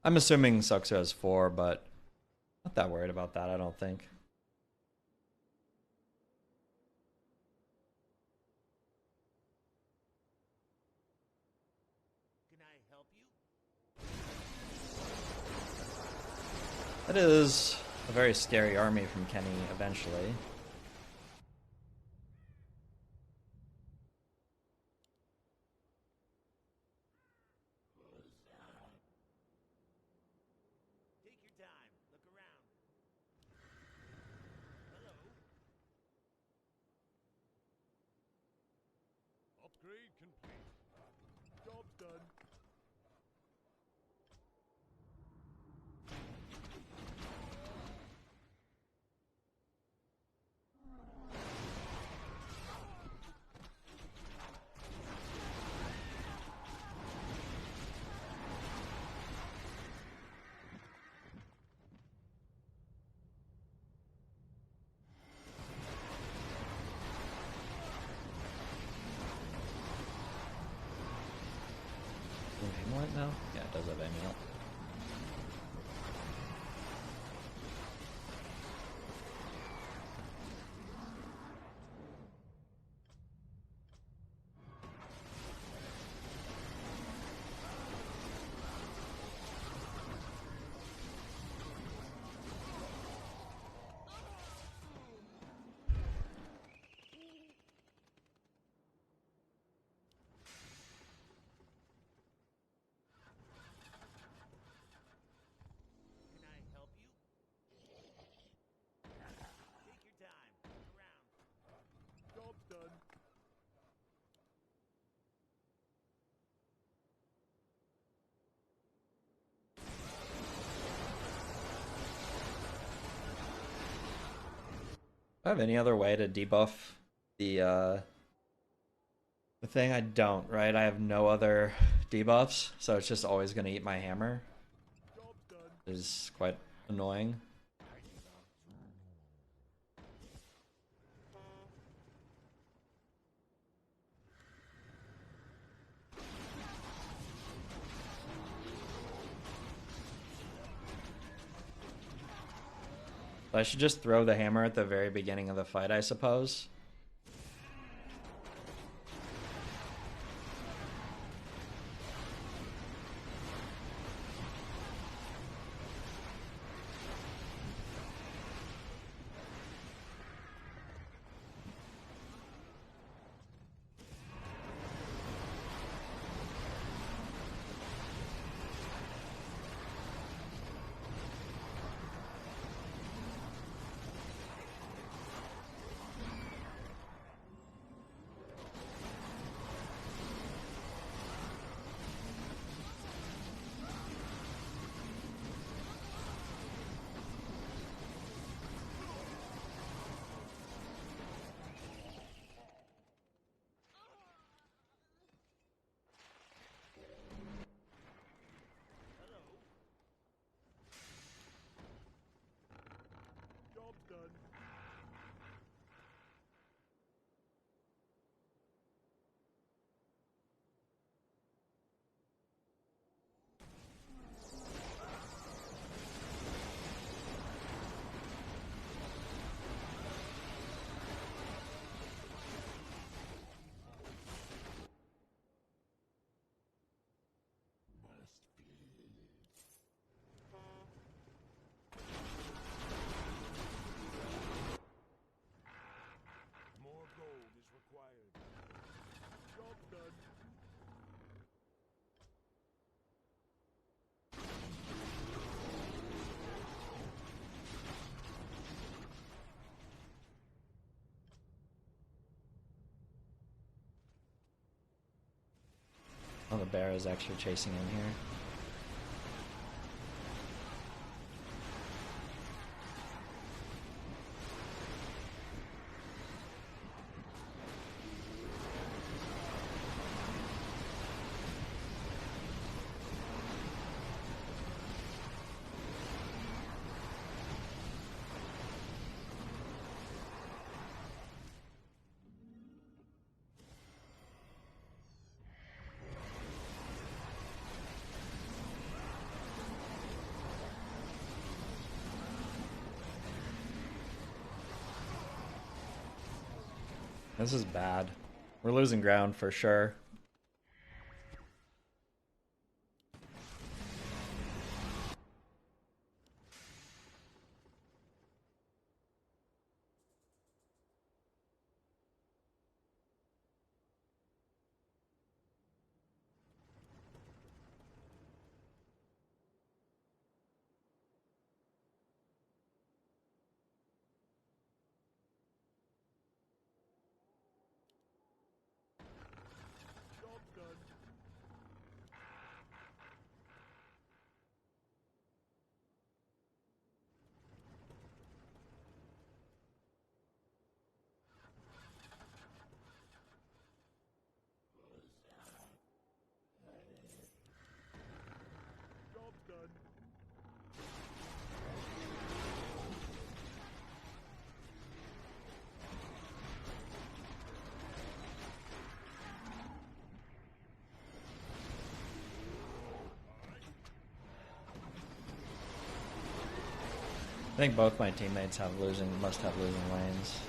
I'm assuming Suxu has 4, but not that worried about that, I don't think. That is a very scary army from Kenny eventually. Upgrade complete. Job's done. Amulet now? Yeah, it does have amulet. Do I have any other way to debuff the thing? I don't, right? I have no other debuffs, so it's just always going to eat my hammer. It is quite annoying. So I should just throw the hammer at the very beginning of the fight, I suppose. Oh, the bear is actually chasing in here. This is bad. We're losing ground for sure. I think both my teammates must have losing lanes.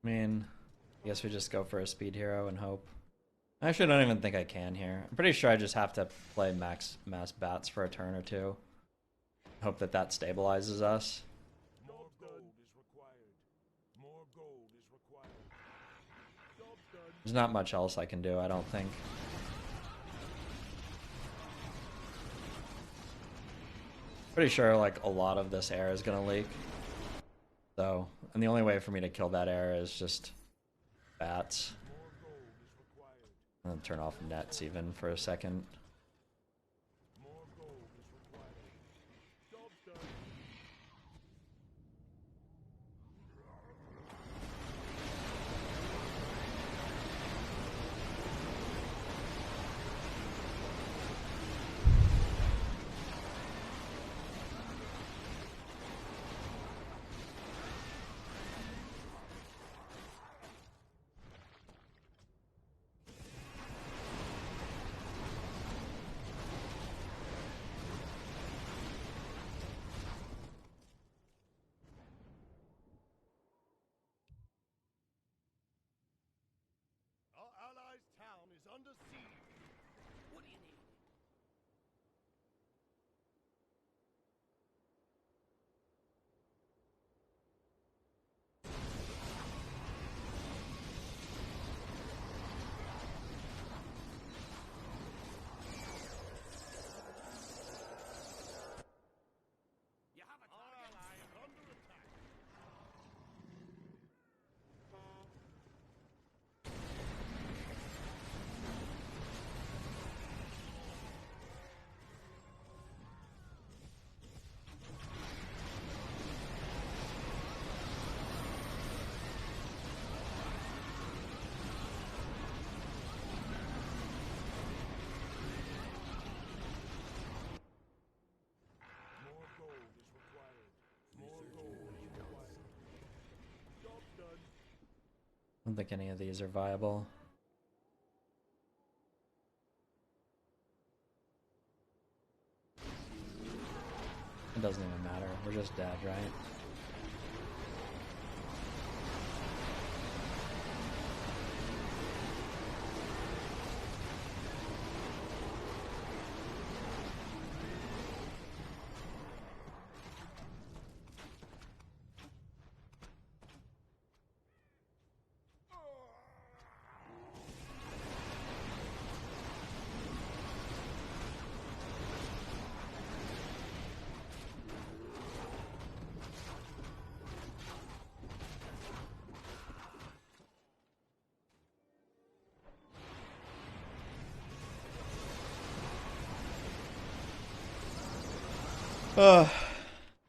I mean, I guess we just go for a speed hero and hope. I actually don't even think I can here. I'm pretty sure I just have to play mass bats for a turn or two. Hope that that stabilizes us. There's not much else I can do, I don't think. Pretty sure like a lot of this air is gonna leak. So, and the only way for me to kill that air is just bats. And then turn off nets even for a second. I don't think any of these are viable. It doesn't even matter. We're just dead, right? I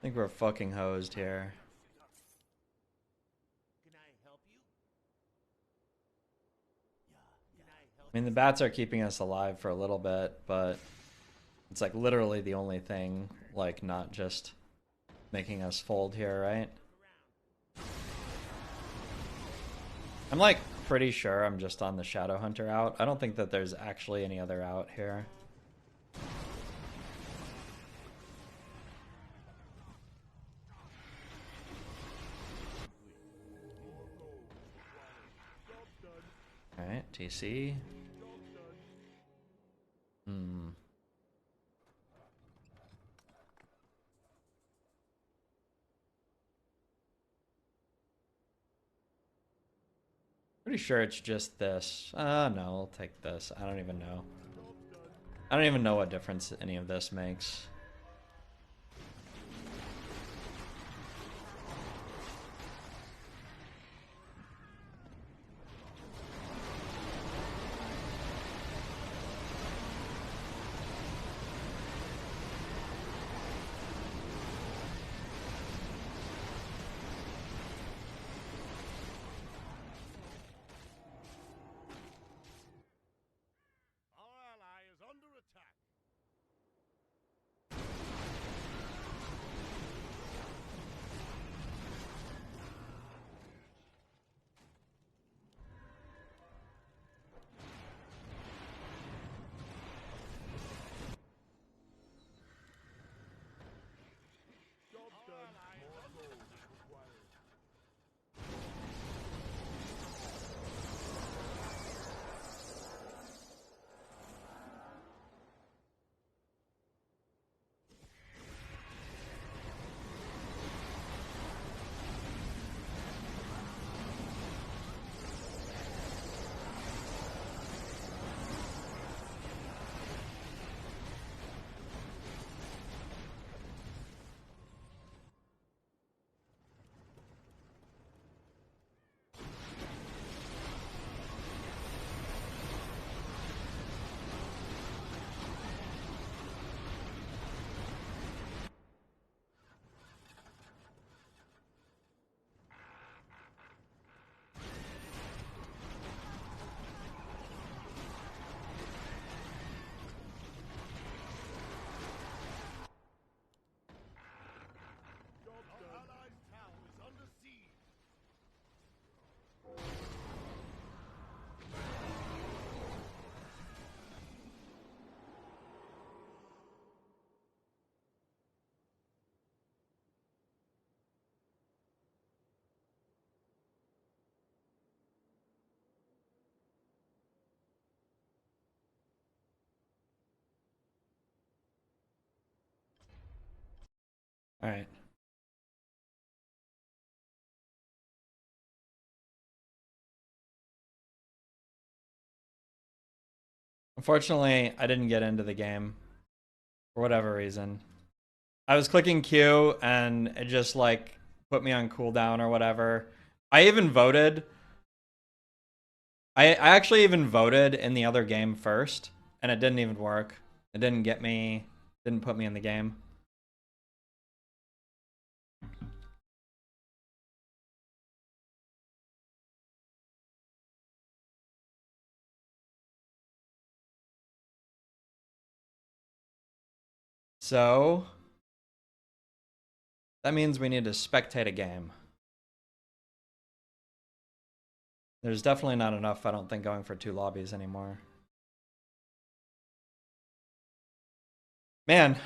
think we're fucking hosed here. I mean, the bats are keeping us alive for a little bit, but it's like literally the only thing, like, not just making us fold here, right? I'm like pretty sure I'm just on the Shadow Hunter out. I don't think that there's actually any other out here. Alright, TC. Pretty sure it's just this. No, I'll take this. I don't even know. I don't even know what difference any of this makes. Alright. Unfortunately, I didn't get into the game for whatever reason. I was clicking Q and it just like put me on cooldown or whatever. I even voted. I actually even voted in the other game first, and it didn't even work. It didn't put me in the game. So that means we need to spectate a game. There's definitely not enough, I don't think, going for 2 lobbies anymore. Man.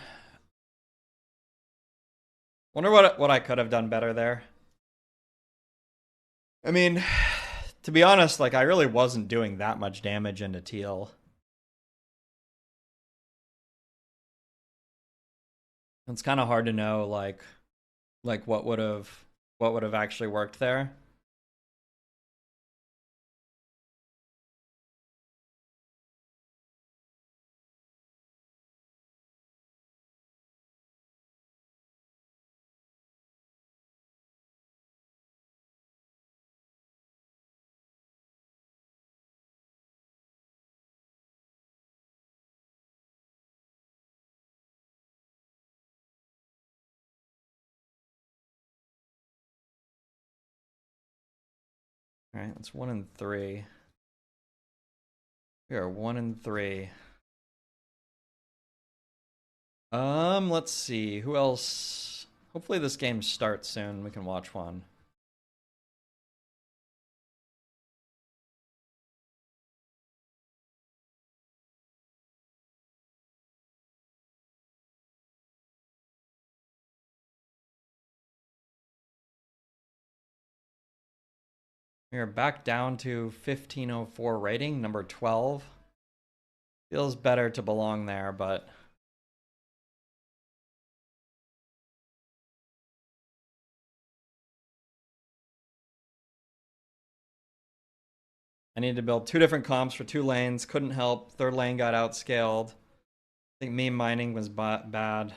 Wonder what I could have done better there. I mean, to be honest, like I really wasn't doing that much damage into teal. It's kind of hard to know like what would have actually worked there. All right, that's 1 and 3. We are 1 and 3. Let's see. Who else? Hopefully this game starts soon. We can watch one. We are back down to 1504 rating, number 12. Feels better to belong there, but I need to build 2 different comps for 2 lanes. Couldn't help. 3rd lane got outscaled. I think meme mining was bad.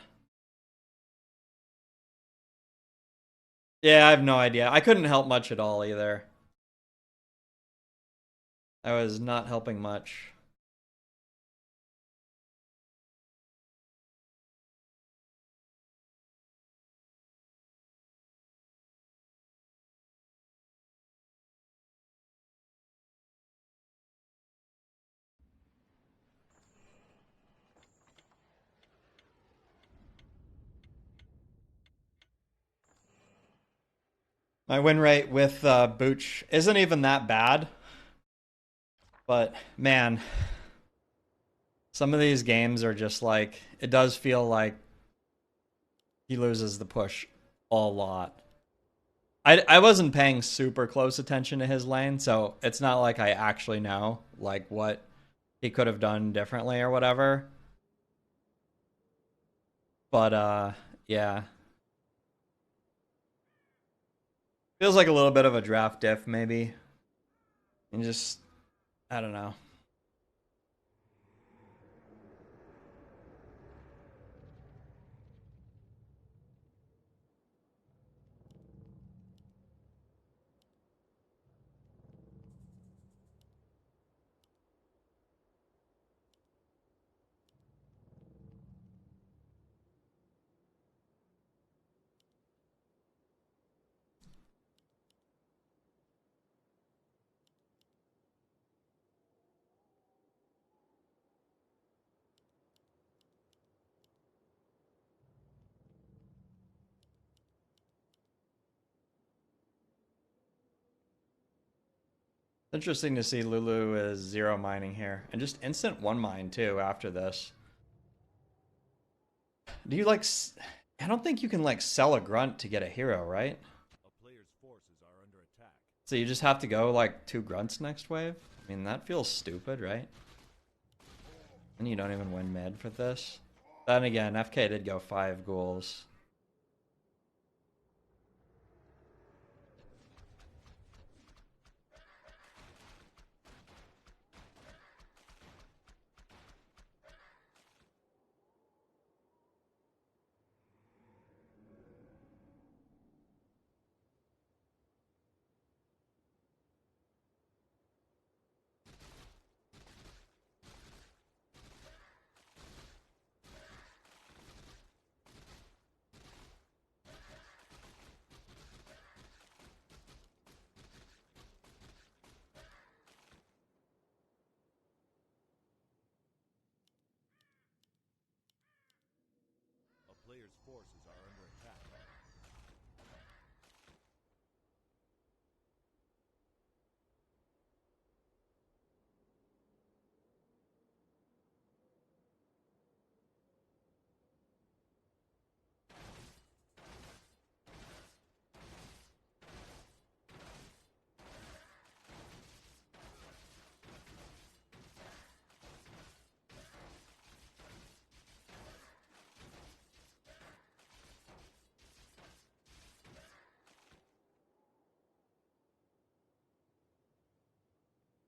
Yeah, I have no idea. I couldn't help much at all either. I was not helping much. My win rate with Booch isn't even that bad. But, man, some of these games are just like, it does feel like he loses the push a lot. I wasn't paying super close attention to his lane, so it's not like I actually know like what he could have done differently or whatever. But yeah. Feels like a little bit of a draft diff maybe. And just I don't know. Interesting to see Lulu is 0 mining here. And just instant 1 mine too after this. Do you like... I don't think you can like sell a grunt to get a hero, right? A player's forces are under attack. So you just have to go like 2 grunts next wave? I mean, that feels stupid, right? And you don't even win mid for this. Then again, FK did go 5 ghouls. player's forces are under attack.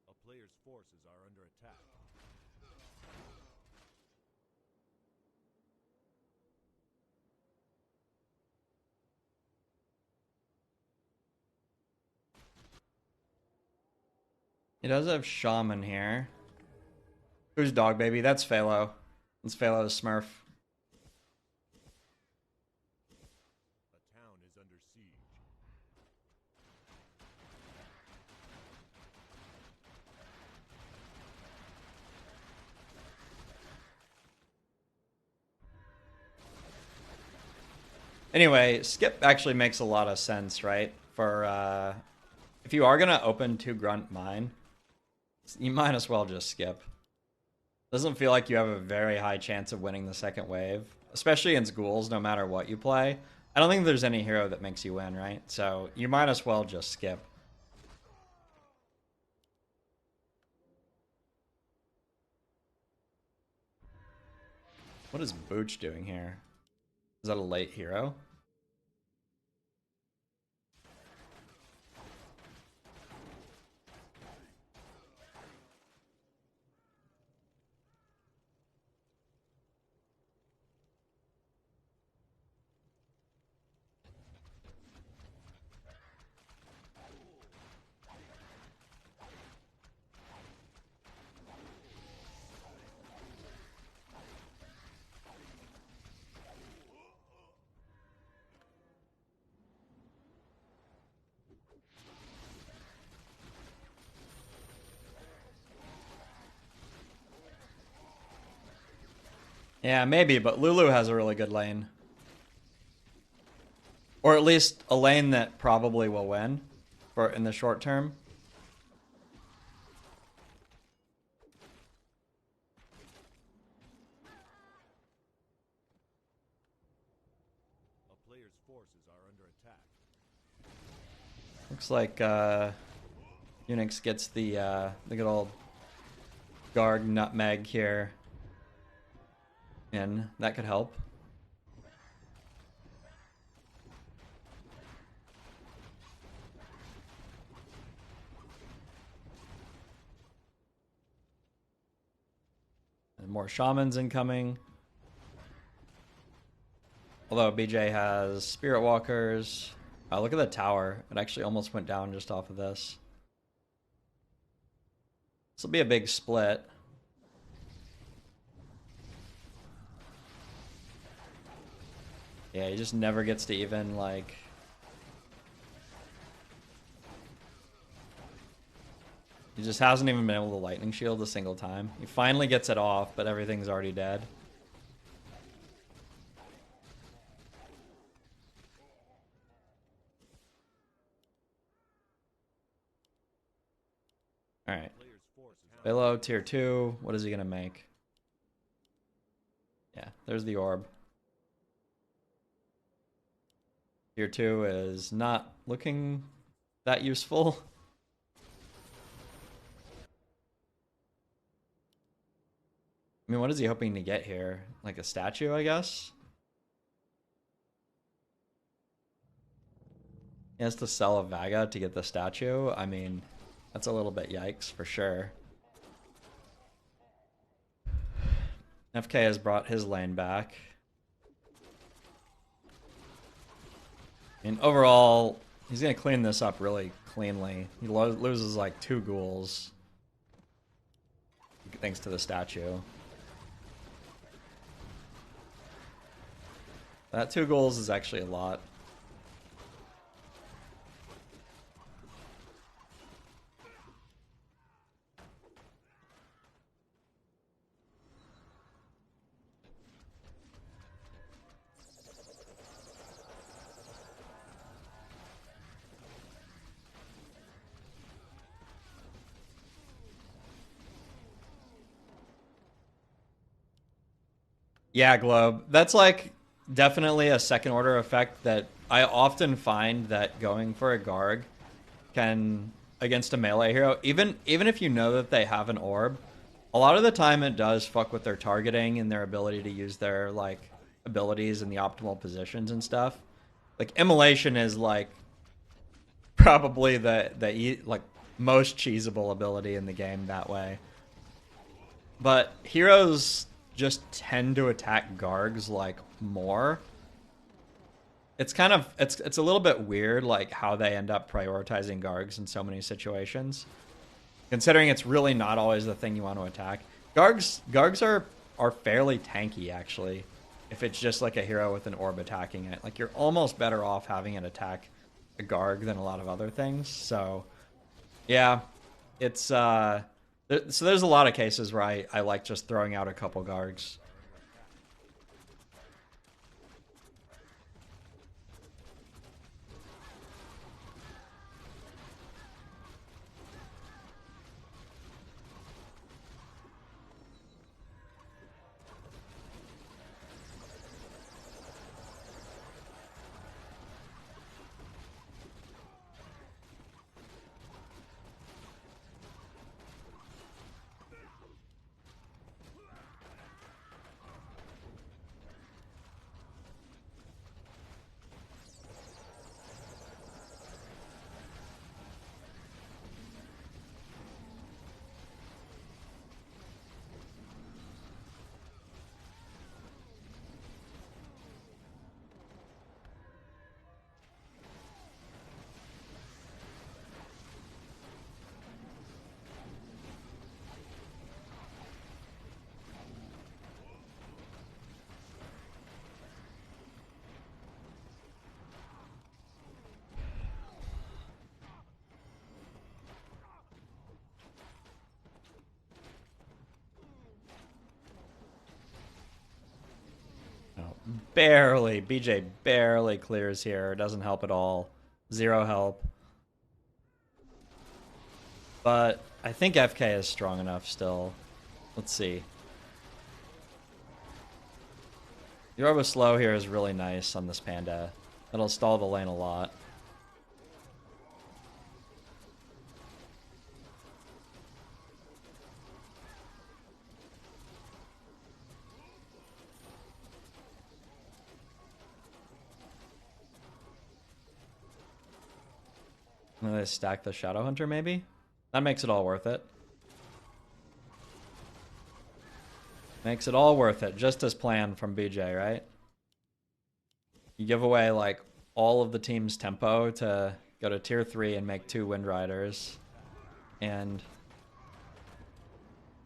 A player's forces are under attack. He does have Shaman here. Who's Dog Baby? That's Phalo. That's Phalo's Smurf. A town is under siege. Anyway, skip actually makes a lot of sense, right? For if you are gonna open 2 grunt mine, you might as well just skip. Doesn't feel like you have a very high chance of winning the second wave, especially in ghouls, no matter what you play. I don't think there's any hero that makes you win, right? So you might as well just skip. What is Booch doing here? Is that a late hero? Yeah, maybe, but Lulu has a really good lane. Or at least a lane that probably will win for in the short term. A player's forces are under attack. Looks like Unix gets the good old Garg Nutmeg here. And that could help. And more shamans incoming. Although BJ has Spirit Walkers. Look at the tower. It actually almost went down just off of this. This will be a big split. Yeah, he just never gets to even, like... He just hasn't even been able to lightning shield a single time. He finally gets it off, but everything's already dead. Alright. Below tier 2. What is he gonna make? Yeah, there's the orb. Tier 2 is not looking that useful. I mean, what is he hoping to get here? Like a statue, I guess? He has to sell a Vaga to get the statue. I mean, that's a little bit yikes for sure. FK has brought his lane back. And overall, he's going to clean this up really cleanly. He loses like 2 ghouls. Thanks to the statue. That 2 ghouls is actually a lot. Yeah, Globe. That's like definitely a second order effect that I often find that going for a Garg can against a melee hero, even if you know that they have an orb, a lot of the time it does fuck with their targeting and their ability to use their like abilities in the optimal positions and stuff. Like immolation is like probably the like most cheesable ability in the game that way. But heroes just tend to attack Gargs like more. It's kind of it's a little bit weird like how they end up prioritizing Gargs in so many situations. Considering it's really not always the thing you want to attack. Gargs are fairly tanky actually. If it's just like a hero with an orb attacking it. Like you're almost better off having it attack a Garg than a lot of other things. So yeah, it's so there's a lot of cases where I like just throwing out a couple Gargs. Barely. BJ barely clears here. Doesn't help at all. Zero help. But I think FK is strong enough still. Let's see. The Orb of Slow here is really nice on this Panda. It'll stall the lane a lot. I'm gonna stack the Shadow Hunter maybe? That makes it all worth it. Makes it all worth it, just as planned from BJ, right? You give away like all of the team's tempo to go to tier 3 and make 2 Wind Riders. And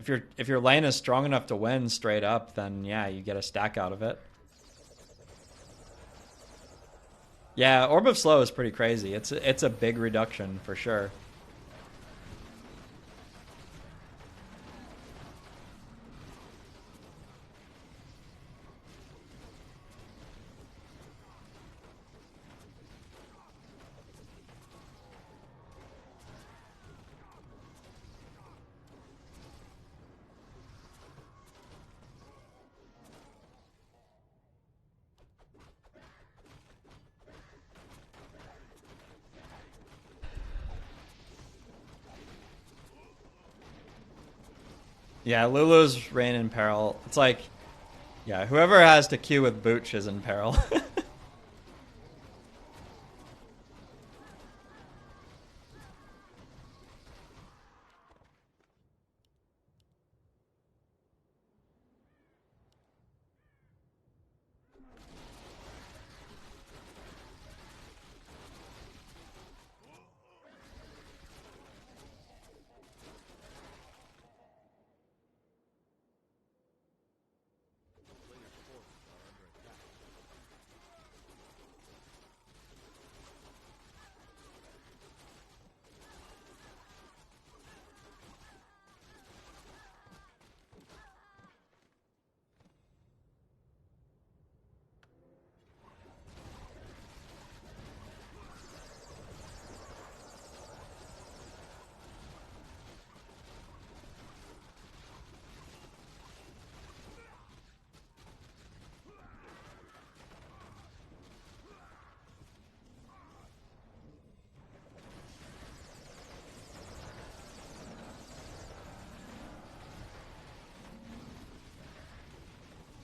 if your lane is strong enough to win straight up, then yeah, you get a stack out of it. Yeah, Orb of Slow is pretty crazy. It's a big reduction for sure. Yeah, Lulu's reign in peril. It's like, yeah, whoever has to queue with Booch is in peril.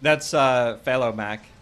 That's Phalo Mac.